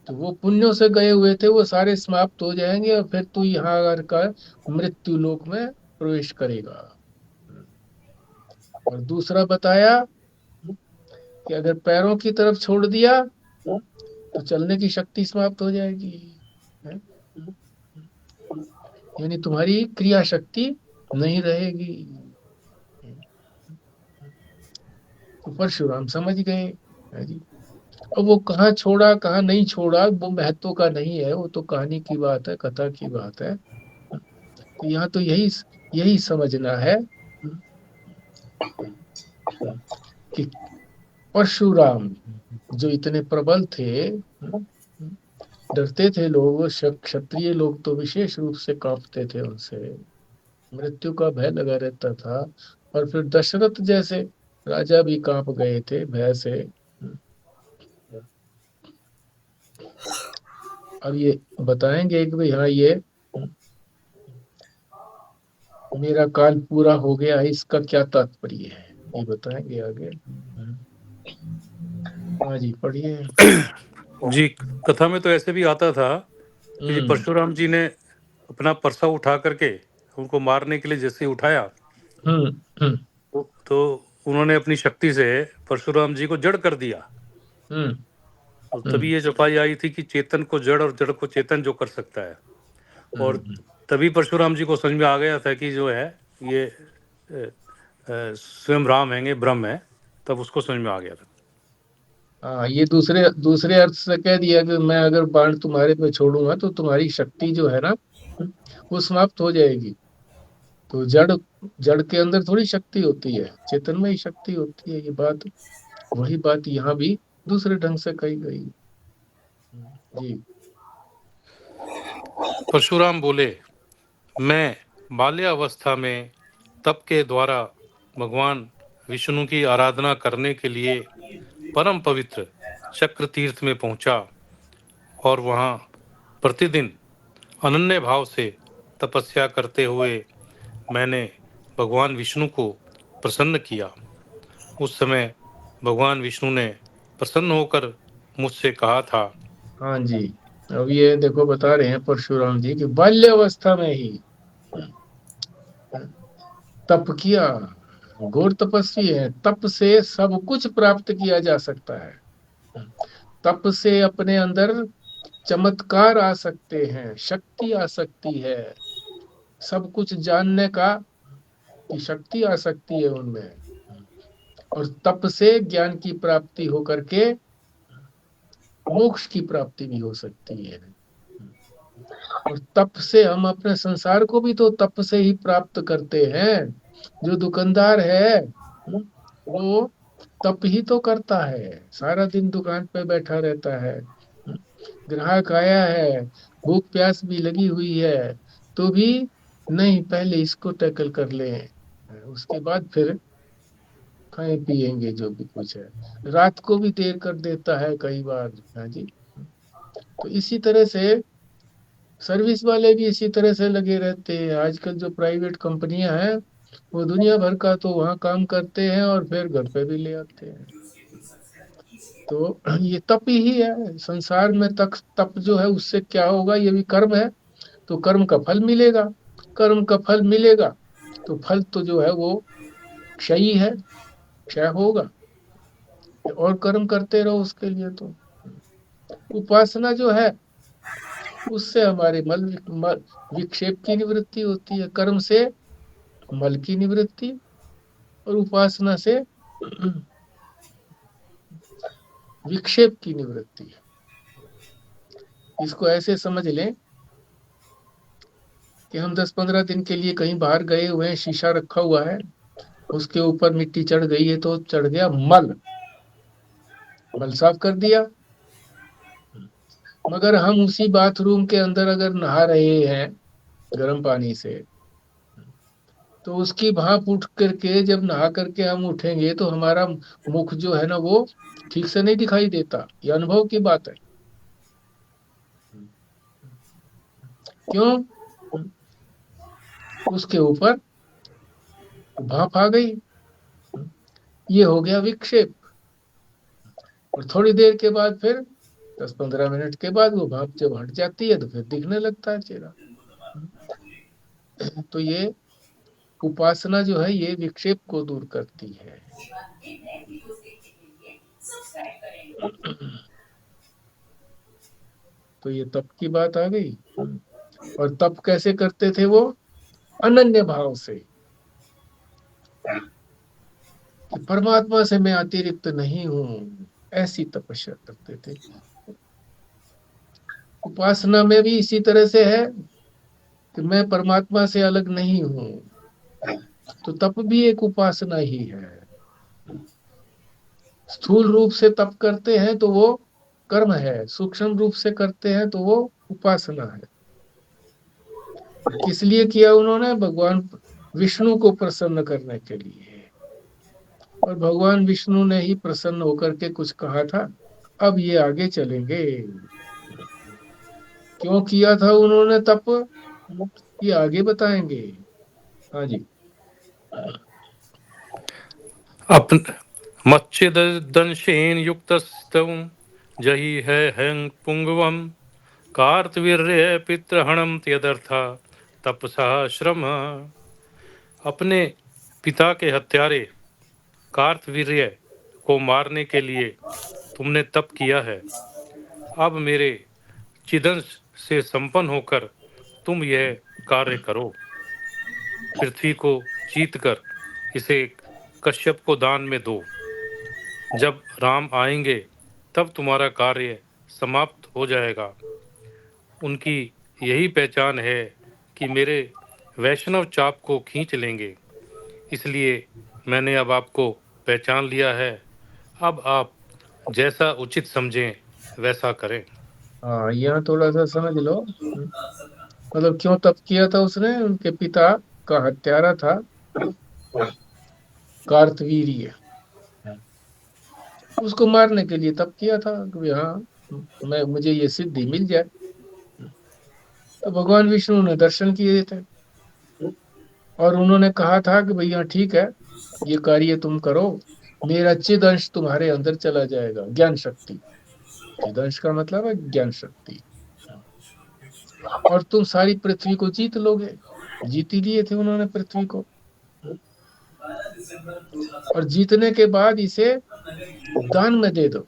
तो वो पुण्यों से गए हुए थे, वो सारे समाप्त हो जाएंगे और फिर तू यहाँ आकर मृत्यु लोक में प्रवेश करेगा। और दूसरा बताया कि अगर पैरों की तरफ छोड़ दिया तो चलने की शक्ति समाप्त हो जाएगी, है? यानी तुम्हारी क्रिया शक्ति नहीं रहेगी। तो परशुराम समझ गए, है जी। अब वो कहाँ छोड़ा कहाँ नहीं छोड़ा वो महत्व का नहीं है, वो तो कहानी की बात है, कथा की बात है। तो यहाँ तो यही यही समझना है कि परशुराम जो इतने प्रबल थे, डरते थे लोग, क्षत्रिय लोग तो विशेष रूप से कांपते थे उनसे, मृत्यु का भय लगा रहता था। और फिर दशरथ जैसे राजा भी कांप गए थे भय से। अब ये बताएंगे कि भाई हाँ ये मेरा काल पूरा हो गया है, इसका क्या तात्पर्य है, ये बताएंगे आगे। हाँ जी, पढ़िए। जी, कथा में तो ऐसे भी आता था कि जी हम्म परशुराम जी ने अपना परसा उठा करके उनको मारने के लिए जैसे ही उठाया हम्म हम्म तो उन्होंने अपनी शक्ति से परशुराम जी को जड़ कर दिया। हम्म तो तभी हम्म ये चौपाई आई थी कि चेतन को जड़ और जड़ को चेतन जो कर सकता है। और हम्म। तभी परशुराम जी को समझ में आ गया था कि जो है ये स्वयं राम हैंगे, ब्रह्म है। तब उसको समझ में आ गया था। हाँ, ये दूसरे दूसरे अर्थ से कह दिया कि मैं अगर बाण तुम्हारे पे छोड़ूंगा तो तुम्हारी शक्ति जो है ना वो समाप्त हो जाएगी। तो जड़ जड़ के अंदर थोड़ी शक्ति होती है, चेतन में ही शक्ति होती है। ये बात, वही बात यहाँ भी दूसरे ढंग से कही गई जी। परशुराम बोले, मैं बाल्यावस्था में तप के द्वारा भगवान विष्णु की आराधना करने के लिए परम पवित्र चक्र तीर्थ में पहुंचा और वहां प्रतिदिन अनन्य भाव से तपस्या करते हुए मैंने भगवान विष्णु को प्रसन्न किया। उस समय भगवान विष्णु ने प्रसन्न होकर मुझसे कहा था। हाँ जी, अब ये देखो बता रहे हैं परशुराम जी कि बाल्यावस्था में ही तप किया, घोर तपस्वी है, तप से सब कुछ प्राप्त किया जा सकता है। तप से अपने अंदर चमत्कार आ सकते हैं, शक्ति आ सकती है, सब कुछ जानने का की शक्ति आ सकती है उनमें। और तप से ज्ञान की प्राप्ति होकर के मोक्ष की प्राप्ति भी हो सकती है। और तप से हम अपने संसार को भी तो तप से ही प्राप्त करते हैं। जो दुकानदार है वो तप ही तो करता है, सारा दिन दुकान पे बैठा रहता है। ग्राहक आया है, भूख प्यास भी लगी हुई है, तो भी नहीं, पहले इसको टैकल कर ले, उसके बाद फिर खाएं पिएंगे जो भी कुछ है। रात को भी देर कर देता है कई बार। हाँ जी। तो इसी तरह से सर्विस वाले भी इसी तरह से लगे रहते हैं। आजकल जो प्राइवेट कंपनियां हैं वो दुनिया भर का तो वहाँ काम करते हैं और फिर घर पे भी ले आते हैं। तो ये तप ही है संसार में। तप तप जो है उससे क्या होगा, ये भी कर्म है, तो कर्म का फल मिलेगा। कर्म का फल मिलेगा तो फल तो जो है वो क्षयी है, क्षय होगा। और कर्म करते रहो उसके लिए। तो उपासना जो है उससे हमारे मल विक्षेप की निवृत्ति होती है। कर्म से मल की निवृत्ति और उपासना से विक्षेप की निवृत्ति। इसको ऐसे समझ लें कि हम 10-15 दिन के लिए कहीं बाहर गए हुए हैं, शीशा रखा हुआ है, उसके ऊपर मिट्टी चढ़ गई है तो चढ़ गया मल, मल साफ कर दिया। मगर हम उसी बाथरूम के अंदर अगर नहा रहे हैं गर्म पानी से, तो उसकी भाप उठ करके जब नहा करके हम उठेंगे तो हमारा मुख जो है ना वो ठीक से नहीं दिखाई देता। ये अनुभव की बात है। क्यों? उसके ऊपर भाप आ गई, ये हो गया विक्षेप। और थोड़ी देर के बाद फिर 10-15 मिनट के बाद वो भाप जब हट जाती है तो फिर दिखने लगता है चेहरा। तो ये उपासना जो है ये विक्षेप को दूर करती है। तो ये तप की बात आ गई। और तप कैसे करते थे वो? अनन्य भाव से, कि परमात्मा से मैं अतिरिक्त नहीं हूं, ऐसी तपस्या करते थे। उपासना में भी इसी तरह से है कि मैं परमात्मा से अलग नहीं हूं। तो तप भी एक उपासना ही है। स्थूल रूप से तप करते हैं तो वो कर्म है, सूक्ष्म रूप से करते हैं तो वो उपासना है। किस लिए किया उन्होंने? भगवान विष्णु को प्रसन्न करने के लिए। और भगवान विष्णु ने ही प्रसन्न होकर के कुछ कहा था। अब ये आगे चलेंगे, क्यों किया था उन्होंने तप, ये आगे बताएंगे। हाँ जी। अपन मच्चिदंशेन युक्तस्तव जहि है हं पुंगवम कार्तवीर्य पितृहणम त्यदर्था तपसा श्रम। अपने पिता के हत्यारे कार्तवीर्य को मारने के लिए तुमने तप किया है। अब मेरे चिदंश से संपन्न होकर तुम यह कार्य करो। पृथ्वी को जीतकर इसे कश्यप को दान में दो। जब राम आएंगे तब तुम्हारा कार्य समाप्त हो जाएगा। उनकी यही पहचान है कि मेरे वैष्णव चाप को खींच लेंगे, इसलिए मैंने अब आपको पहचान लिया है। अब आप जैसा उचित समझें वैसा करें। हाँ, यहाँ थोड़ा सा समझ लो। मतलब क्यों तप किया था उसने? उनके पिता का हत्यारा था कार्तवीर्य, उसको मारने के लिए तप किया था कि हाँ मुझे ये सिद्धि मिल जाए। तो भगवान विष्णु ने दर्शन किए थे और उन्होंने कहा था कि भैया ठीक है, ये कार्य तुम करो, मेरा चिद अंश तुम्हारे अंदर चला जाएगा, ज्ञान शक्ति। चिद अंश का मतलब है ज्ञान शक्ति, और तुम सारी पृथ्वी को जीत लोगे। जीत ही लिए थे उन्होंने पृथ्वी को। और जीतने के बाद इसे दान में दे दो।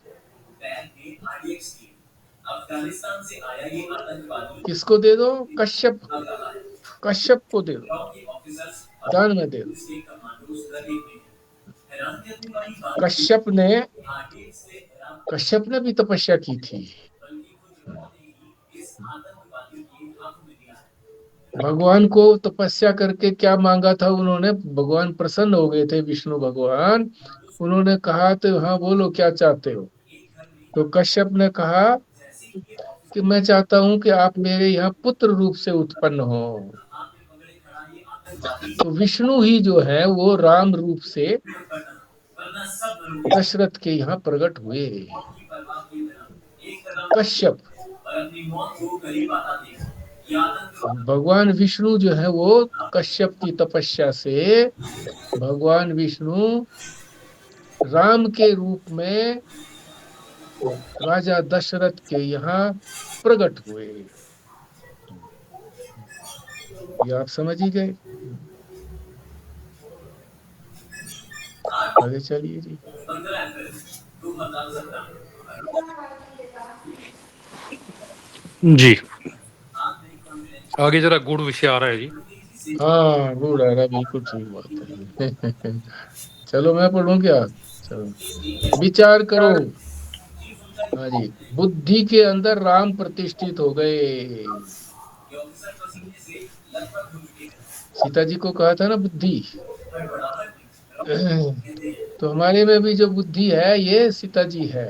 किसको दे दो? कश्यप, कश्यप को दे दो, दान में दे दो। कश्यप ने कश्यप ने भी तपस्या की थी। भगवान को तपस्या करके क्या मांगा था उन्होंने, भगवान प्रसन्न हो गए थे, विष्णु भगवान। उन्होंने कहा तो हाँ बोलो क्या चाहते हो। तो कश्यप ने कहा कि मैं चाहता हूं कि आप मेरे यहाँ पुत्र रूप से उत्पन्न हो। तो विष्णु ही जो है वो राम रूप से दशरथ के यहाँ प्रकट हुए। कश्यप, भगवान विष्णु जो है वो कश्यप की तपस्या से भगवान विष्णु राम के रूप में राजा दशरथ के यहाँ प्रकट हुए। ये आप समझ ही गए। आगे चलिए जी। जी, आगे जरा गुड़ विषय आ रहा है जी। हाँ गुड आ रहा, बिल्कुल ठीक बात है। चलो मैं पढ़ूं क्या। चलो विचार करो। हाँ जी, बुद्धि के अंदर राम प्रतिष्ठित हो गए। सीता जी को कहा था ना बुद्धि। तो हमारे में भी जो बुद्धि है ये सीता जी है,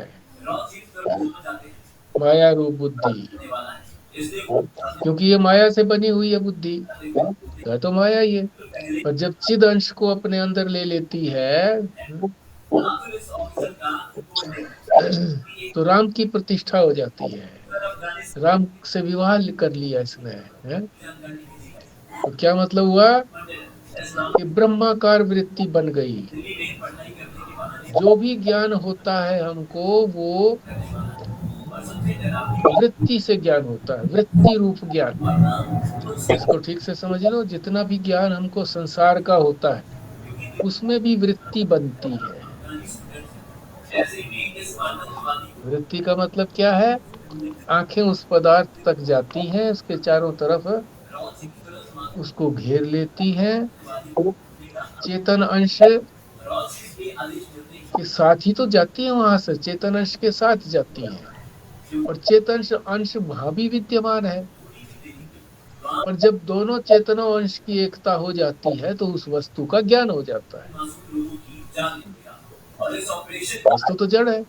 माया रूप बुद्धि। क्योंकि ये माया से बनी हुई है बुद्धि, है तो माया ही है। और जब चिद अंश को अपने अंदर ले लेती है तो राम की प्रतिष्ठा हो जाती है। राम से विवाह कर लिया इसने, है? तो क्या मतलब हुआ कि ब्रह्माकार वृत्ति बन गई। जो भी ज्ञान होता है हमको वो वृत्ति से ज्ञान होता है, वृत्ति रूप ज्ञान। इसको ठीक से समझ लो, जितना भी ज्ञान हमको संसार का होता है उसमें भी वृत्ति बनती है। वृत्ति का मतलब क्या है, आंखें उस पदार्थ तक जाती हैं, उसके चारों तरफ उसको घेर लेती हैं। चेतन अंश के साथ ही तो जाती है, वहां से चेतन अंश के साथ जाती है। और चेतन अंश वहां भी विद्यमान है। और जब दोनों चेतनों अंश की एकता हो जाती है तो उस वस्तु का ज्ञान हो जाता है। वस्तु तो जड़ है,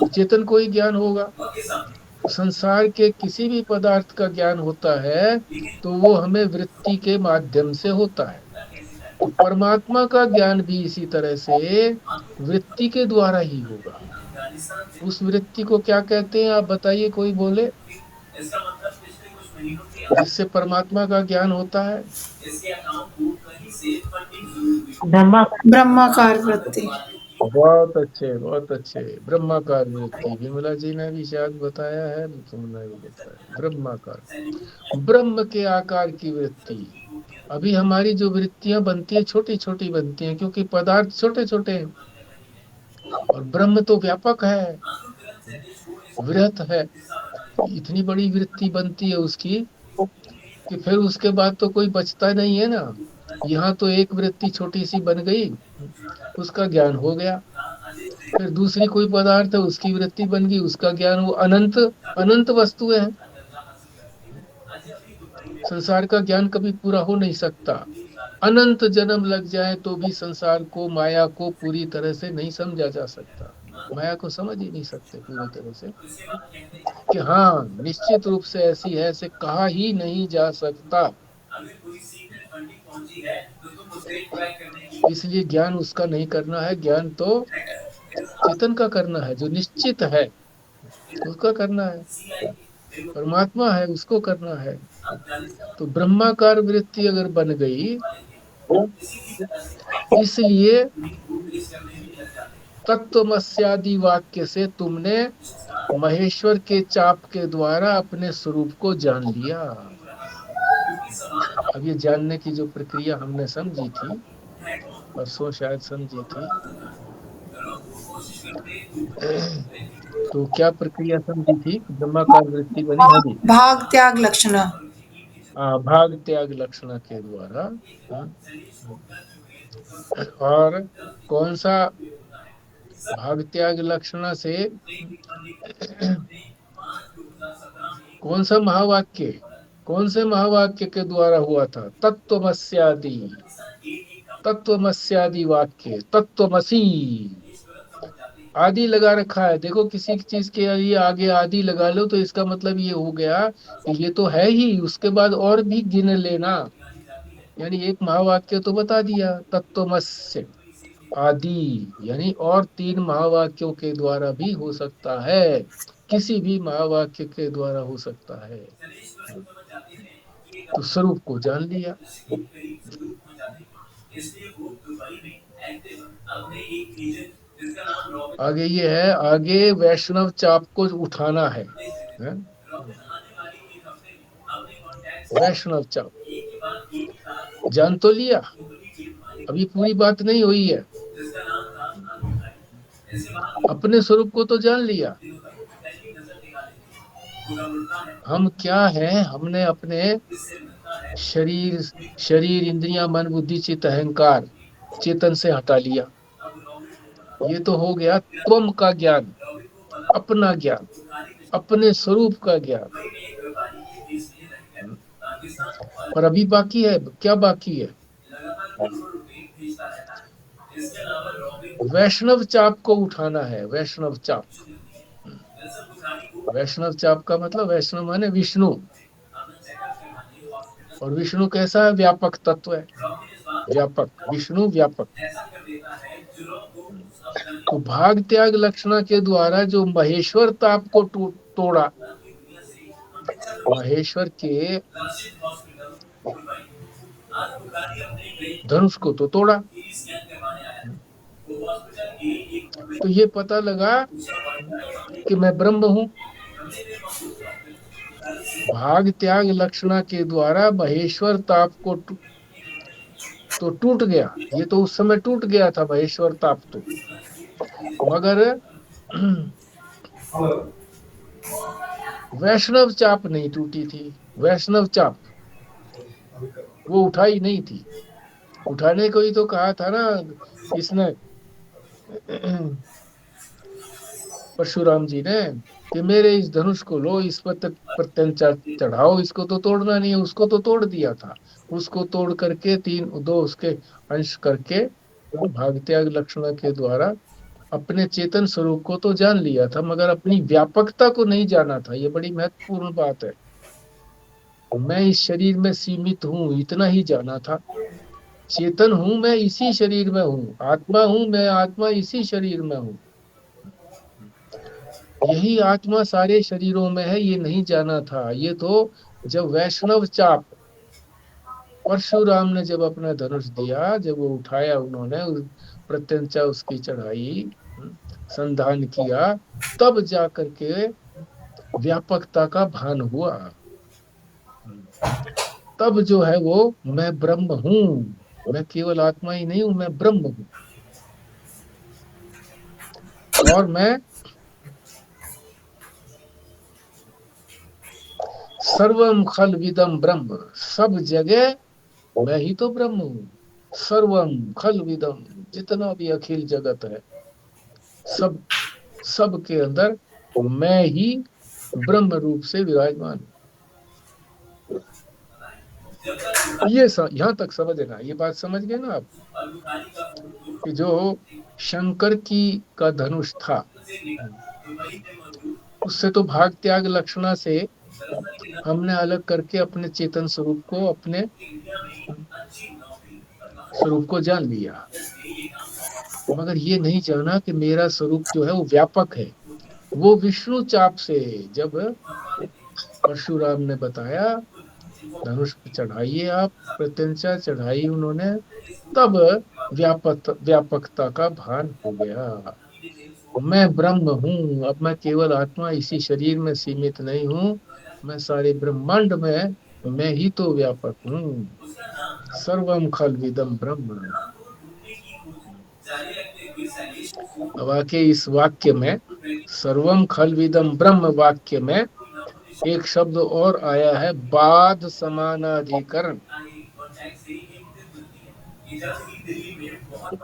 चेतन को ही ज्ञान होगा। संसार के किसी भी पदार्थ का ज्ञान होता है तो वो हमें वृत्ति के माध्यम से होता है। तो परमात्मा का ज्ञान भी इसी तरह से वृत्ति के द्वारा ही होगा। उस वृत्ति को क्या कहते हैं आप बताइए, कोई बोले, जिससे परमात्मा का ज्ञान होता है। ब्रह्माकार वृत्ति। बहुत अच्छे, बहुत अच्छे। ब्रह्माकार वृत्ति विमला जी ने भी शायद बताया है, तुमने भी बताया ब्रह्माकार, ब्रह्म के आकार की वृत्ति। अभी हमारी जो वृत्तियां बनती है छोटी छोटी बनती हैं क्योंकि पदार्थ छोटे छोटे हैं, और ब्रह्म तो व्यापक है, वृहत है। इतनी बड़ी वृत्ति बनती है उसकी कि फिर उसके बाद तो कोई बचता नहीं है ना। यहाँ तो एक वृत्ति छोटी सी बन गई, उसका ज्ञान हो गया। फिर दूसरी कोई पदार्थ है, उसकी वृत्ति बन गई, उसका ज्ञान हो। अनंत अनंत वस्तुएं हैं। संसार का ज्ञान कभी पूरा हो नहीं सकता। अनंत जन्म लग जाए तो भी संसार को, माया को पूरी तरह से नहीं समझा जा सकता। माया को समझ ही नहीं सकते पूरी तरह से कि हाँ निश्चित रूप से ऐसी है, ऐसे कहा ही नहीं जा सकता। इसलिए ज्ञान उसका नहीं करना है, ज्ञान तो चेतन का करना है, जो निश्चित है उसका करना है, परमात्मा है उसको करना है। तो ब्रह्माकार वृत्ति अगर बन गई, इसलिए तत्वमस्यादि वाक्य से तुमने महेश्वर के चाप के द्वारा अपने स्वरूप को जान लिया। अब ये जानने की जो प्रक्रिया हमने समझी थी, परसों शायद समझी थी, तो क्या प्रक्रिया समझी थी, ब्रह्माकार वृत्ति बनी। हाँ जी, भाग त्याग लक्षण। भाग त्याग लक्षण के द्वारा। हाँ। और कौन सा भाग त्याग लक्षणा से कौन सा महावाक्य, कौन से महावाक्य के द्वारा हुआ था? तत्वमस्यादि, तत्वमस्यादि वाक्य, तत्वमसी, आदि लगा रखा है। देखो किसी चीज के लिए आगे आदि लगा लो तो इसका मतलब ये हो गया कि ये तो है ही, उसके बाद और भी गिन लेना। यानी एक महावाक्य तो बता दिया तत्वमस्य आदि, यानी और 3 महावाक्यों के द्वारा भी हो सकता है, किसी भी महावाक्य के द्वारा हो सकता है। तो स्वरूप को जान लिया। आगे ये है, आगे वैष्णव चाप को उठाना है? वैष्णव चाप जान तो लिया, अभी पूरी बात नहीं हुई है। अपने स्वरूप को तो जान लिया, हम क्या हैं, हमने अपने शरीर, शरीर इंद्रियां मन बुद्धि चित्त अहंकार चेतन से हटा लिया। ये तो हो गया त्वम का ज्ञान, अपना ज्ञान, अपने स्वरूप का ज्ञान। और अभी बाकी है, क्या बाकी है? वैष्णव चाप को उठाना है। वैष्णव चाप, वैष्णव चाप का मतलब वैष्णव माने विष्णु, और विष्णु कैसा है? व्यापक तत्व है, व्यापक विष्णु, व्यापक। तो भाग त्याग लक्षणा के द्वारा जो महेश्वर ताप को तोड़ा, महेश्वर के धनुष को तो तोड़ा, तो ये पता लगा कि मैं ब्रह्म हूं। भाग त्याग लक्षणा के द्वारा महेश्वर ताप को तो टूट गया, ये तो उस समय टूट गया था महेश्वर ताप तो, मगर वैष्णव चाप नहीं टूटी थी। वैष्णव चाप वो उठाई नहीं थी, उठाने को ही तो कहा था ना इसने, परशुराम जी ने, कि मेरे इस धनुष को लो, इस पर प्रत्यंचा चढ़ाओ, इसको तो तोड़ना नहीं है। उसको तो तोड़ दिया था, उसको तोड़ करके 2 उसके अंश करके भाग त्याग लक्षणा के द्वारा अपने चेतन स्वरूप को तो जान लिया था, मगर अपनी व्यापकता को नहीं जाना था। ये बड़ी महत्वपूर्ण बात है। मैं इस शरीर में सीमित हूँ, इतना ही जाना था। चेतन हूं मैं, इसी शरीर में हूँ। आत्मा हूं मैं, आत्मा इसी शरीर में हूँ। यही आत्मा सारे शरीरों में है, ये नहीं जाना था। ये तो जब वैष्णव चाप, परशुराम ने जब अपना धनुष दिया, जब वो उठाया उन्होंने, प्रत्यंचा उसकी चढ़ाई, संधान किया, तब जाकर के व्यापकता का भान हुआ। तब जो है वो मैं ब्रह्म हूँ, मैं केवल आत्मा ही नहीं हूं, मैं ब्रह्म हूं। और मैं सर्वम खल विदम ब्रह्म, सब जगह मैं ही तो ब्रह्म हूँ। सर्वम खल विदम, जितना भी अखिल जगत है, सब के अंदर मैं ही ब्रह्म रूप से विराजमान हूँ। ये यहाँ तक समझना, ये बात समझ गए ना आप, कि जो शंकर का धनुष था, उससे तो भाग त्याग लक्षणा से हमने अलग करके अपने चेतन स्वरूप को, अपने स्वरूप को जान लिया, मगर ये नहीं जाना कि मेरा स्वरूप जो है वो व्यापक है। वो विष्णु चाप से जब परशुराम ने बताया धनुष चढ़ाइए आप, प्रत्यंचा चढ़ाई उन्होंने, तब व्यापकता का भान हो गया। मैं ब्रह्म हूँ, अब मैं केवल आत्मा इसी शरीर में सीमित नहीं हूँ, मैं सारे ब्रह्मांड में मैं ही तो व्यापक हूँ। सर्वम खल विदम ब्रह्म। अब आके इस वाक्य में, सर्वम खल विदम ब्रह्म वाक्य में एक शब्द और आया है, बाध समानाधिकरण।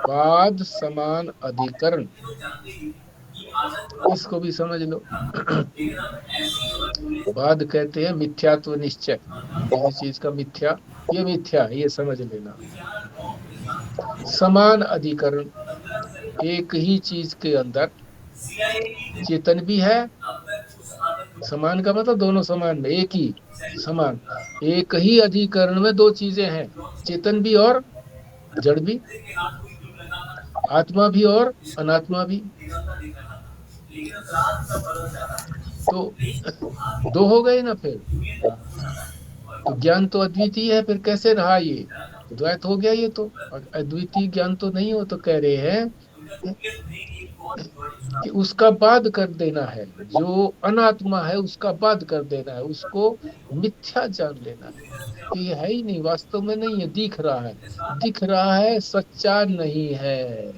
बाद समान अधिकरण, इसको भी समझ लो। बाद कहते हैं मिथ्यात्व निश्चय, किसी चीज का मिथ्या, ये मिथ्या है, ये समझ लेना। समान अधिकरण, एक ही चीज के अंदर चेतन भी है, समान का मतलब दोनों समान में, एक ही समान, एक ही अधिकरण में दो चीजें हैं, चेतन भी और जड़ भी, आत्मा भी और अनात्मा भी। तो दो हो गए ना फिर। तो ज्ञान तो अद्वितीय है, फिर कैसे रहा ये, द्वैत हो गया ये तो। अद्वितीय ज्ञान तो नहीं हो, तो कह रहे हैं कि उसका बाद कर देना है, जो अनात्मा है उसका बाद कर देना है, उसको मिथ्या जान लेना है कि ये है ही नहीं, वास्तव में नहीं है, दिख रहा है, दिख रहा है, सच्चा नहीं है।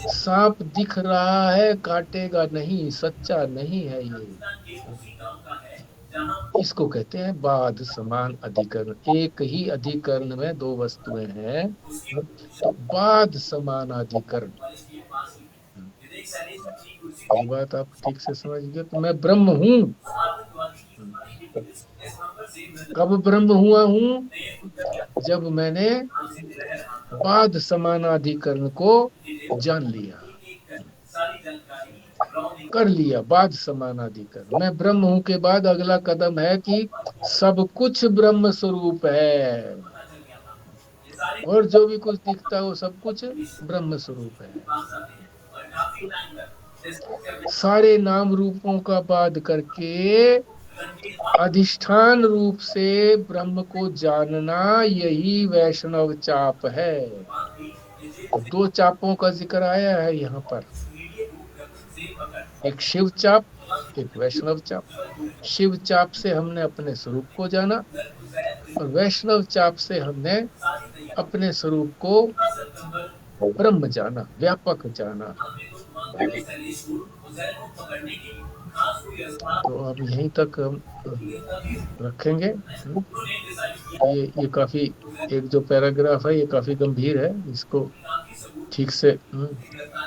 सांप दिख रहा है, काटेगा नहीं, सच्चा नहीं है ये। इसको कहते हैं बाध समान अधिकरण, एक ही अधिकरण में दो वस्तुएं हैं, तो बाध समान अधिकरण। ये बात आप ठीक से समझ गए। तो मैं ब्रह्म हूँ, कब ब्रह्म हुआ हूँ, जब मैंने बाध समानाधिकरण को जान लिया, कर लिया बाध समानाधिकरण। मैं ब्रह्म हूं के बाद अगला कदम है कि सब कुछ ब्रह्म स्वरूप है, और जो भी कुछ दिखता है वो सब कुछ ब्रह्म स्वरूप है। सारे नाम रूपों का बाध करके अधिष्ठान रूप से ब्रह्म को जानना, यही वैष्णव चाप है। तो दो चापों का जिक्र आया है यहाँ पर, एक शिव चाप, एक वैष्णव चाप। शिव चाप से हमने अपने स्वरूप को जाना, और वैष्णव चाप से हमने अपने स्वरूप को ब्रह्म जाना, व्यापक जाना। तो अब यहीं तक हम रखेंगे। ये काफी, एक जो पैराग्राफ है ये काफी गंभीर है, इसको ठीक से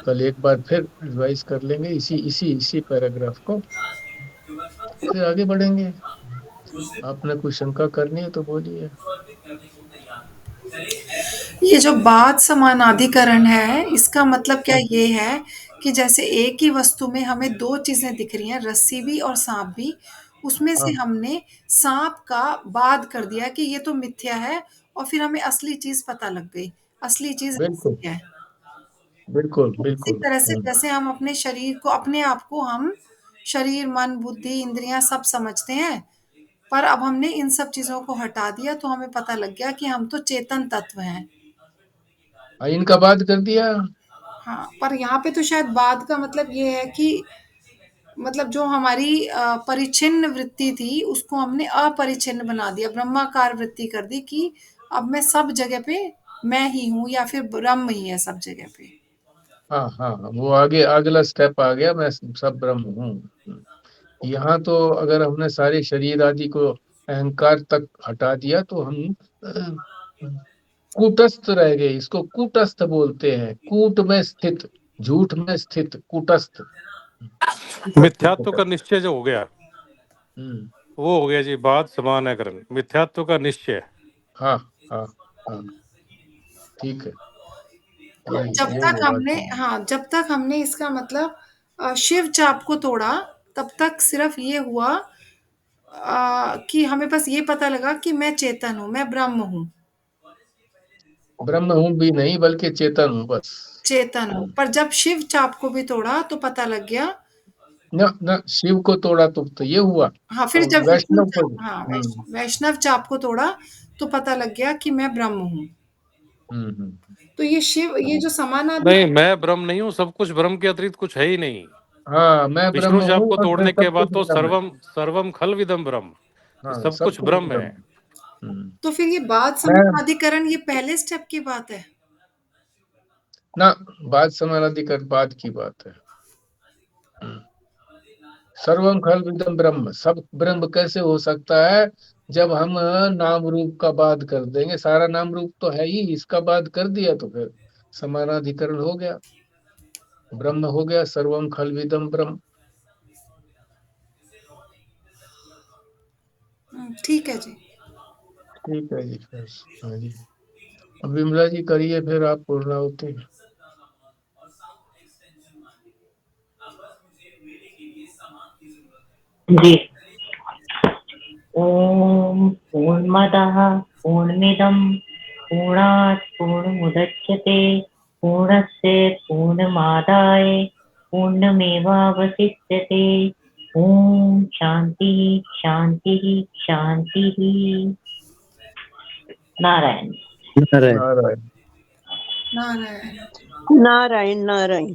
कल एक बार फिर रिवाइज कर लेंगे, इसी इसी इसी पैराग्राफ को, फिर आगे बढ़ेंगे। आपने कोई शंका करनी है तो बोलिए। ये जो बात समानाधिकरण है, इसका मतलब क्या ये है कि जैसे एक ही वस्तु में हमें दो चीजें दिख रही हैं, रस्सी भी और सांप भी, उसमें से हाँ, हमने सांप का बाद कर दिया कि ये तो मिथ्या है, और फिर हमें असली चीज पता लग गई, असली चीज बिल्कुल रस्सी है। बिल्कुल इसी बिल्कुल। तरह से जैसे हम अपने शरीर को, अपने आप को हम शरीर, मन, बुद्धि, इंद्रियां सब समझते हैं, पर अब हमने इन सब चीजों को हटा दिया तो हमें पता लग गया कि हम तो चेतन तत्व हैं। इनका बात कर दिया। हाँ, पर यहाँ पे तो शायद बाद का मतलब ये है कि मतलब जो हमारी परिच्छिन्न वृत्ति थी उसको हमने अपरिच्छिन्न बना दिया, ब्रह्माकार वृत्ति कर दी कि अब मैं सब जगह पे मैं ही हूँ, या फिर ब्रह्म ही है सब जगह पे। हाँ हाँ हाँ, वो आगे अगला स्टेप आ गया, मैं सब ब्रह्म हूँ। यहाँ तो अगर हमने सारे शरीर आदि को अहंकार तक हटा दिया तो हम कूटस्थ रह गए। इसको कूटस्थ बोलते हैं, कूट में स्थित, झूठ में स्थित, कूटस्थ। मिथ्यात्व का निश्चय जो हो गया, हम्म, वो हो गया जी बात समानाधिकरण, मिथ्यात्व का निश्चय। हाँ हाँ हाँ, ठीक है, जब यही तक है बात। हमने, हाँ, जब तक हमने इसका मतलब शिव चाप को तोड़ा, तब तक सिर्फ ये हुआ कि हमें बस ये पता लगा कि मैं चेतन हूँ, मैं ब्रह्म हूँ, ब्रह्म हूँ भी नहीं, बल्कि चेतन हूँ बस। चेतन हूँ। पर जब शिव चाप को भी तोड़ा तो पता लग गया। न न शिव को तोड़ा तो ये हुआ। हाँ, फिर और जब विष्णु वैष्णव को चाप, हाँ, वैष्णव चाप को तोड़ा तो पता लग गया कि मैं ब्रह्म हूँ। हम्म। तो ये शिव, ये जो समानाधि, नहीं, मैं ब्रह्म नहीं हूँ, सब कुछ ब्रह्म के अतिरिक्त कुछ है ही नहीं। हाँ, मैं विष्णु ब्रह्म जी हूँ आपको और फिर तोड़ने के सब बाद कुछ तो ब्रह्म है। सर्वम सर्वम खल विदम ब्रह्म, कि हाँ, सब सब कुछ कुछ ब्रह्म ब्रह्म है। है। हम्म। तो फिर ये बात मैं समानाधिकरण ये पहले स्टेप की बात है। ना, बात समानाधिकरण बाद की बात है। हम्म। सर्वम खल विदम ब्रह्म, सब ब्रह्म कैसे हो सकता है, जब हम नाम रूप का बात कर देंगे, सारा नाम रूप तो है ही, इसका बात कर दिया तो फिर समानाधिकरण हो गया, ब्रह्म हो गया, सर्वम खलविदम ब्रह्म। ठीक है जी। ठीक है जी फिर। हाँ जी, अब विमला जी करिए फिर आप पूर्णाहुति। जी। ओम पूर्णमदः पूर्णमिदं पूर्णात् पूर्णमुदच्यते पूर्णस्य पूर्णमादाय पूर्णमेवावशिष्यते। ओम शांति शांति शांति। नारायण। नारायण नारायण। नारायण। नारायण नारायण।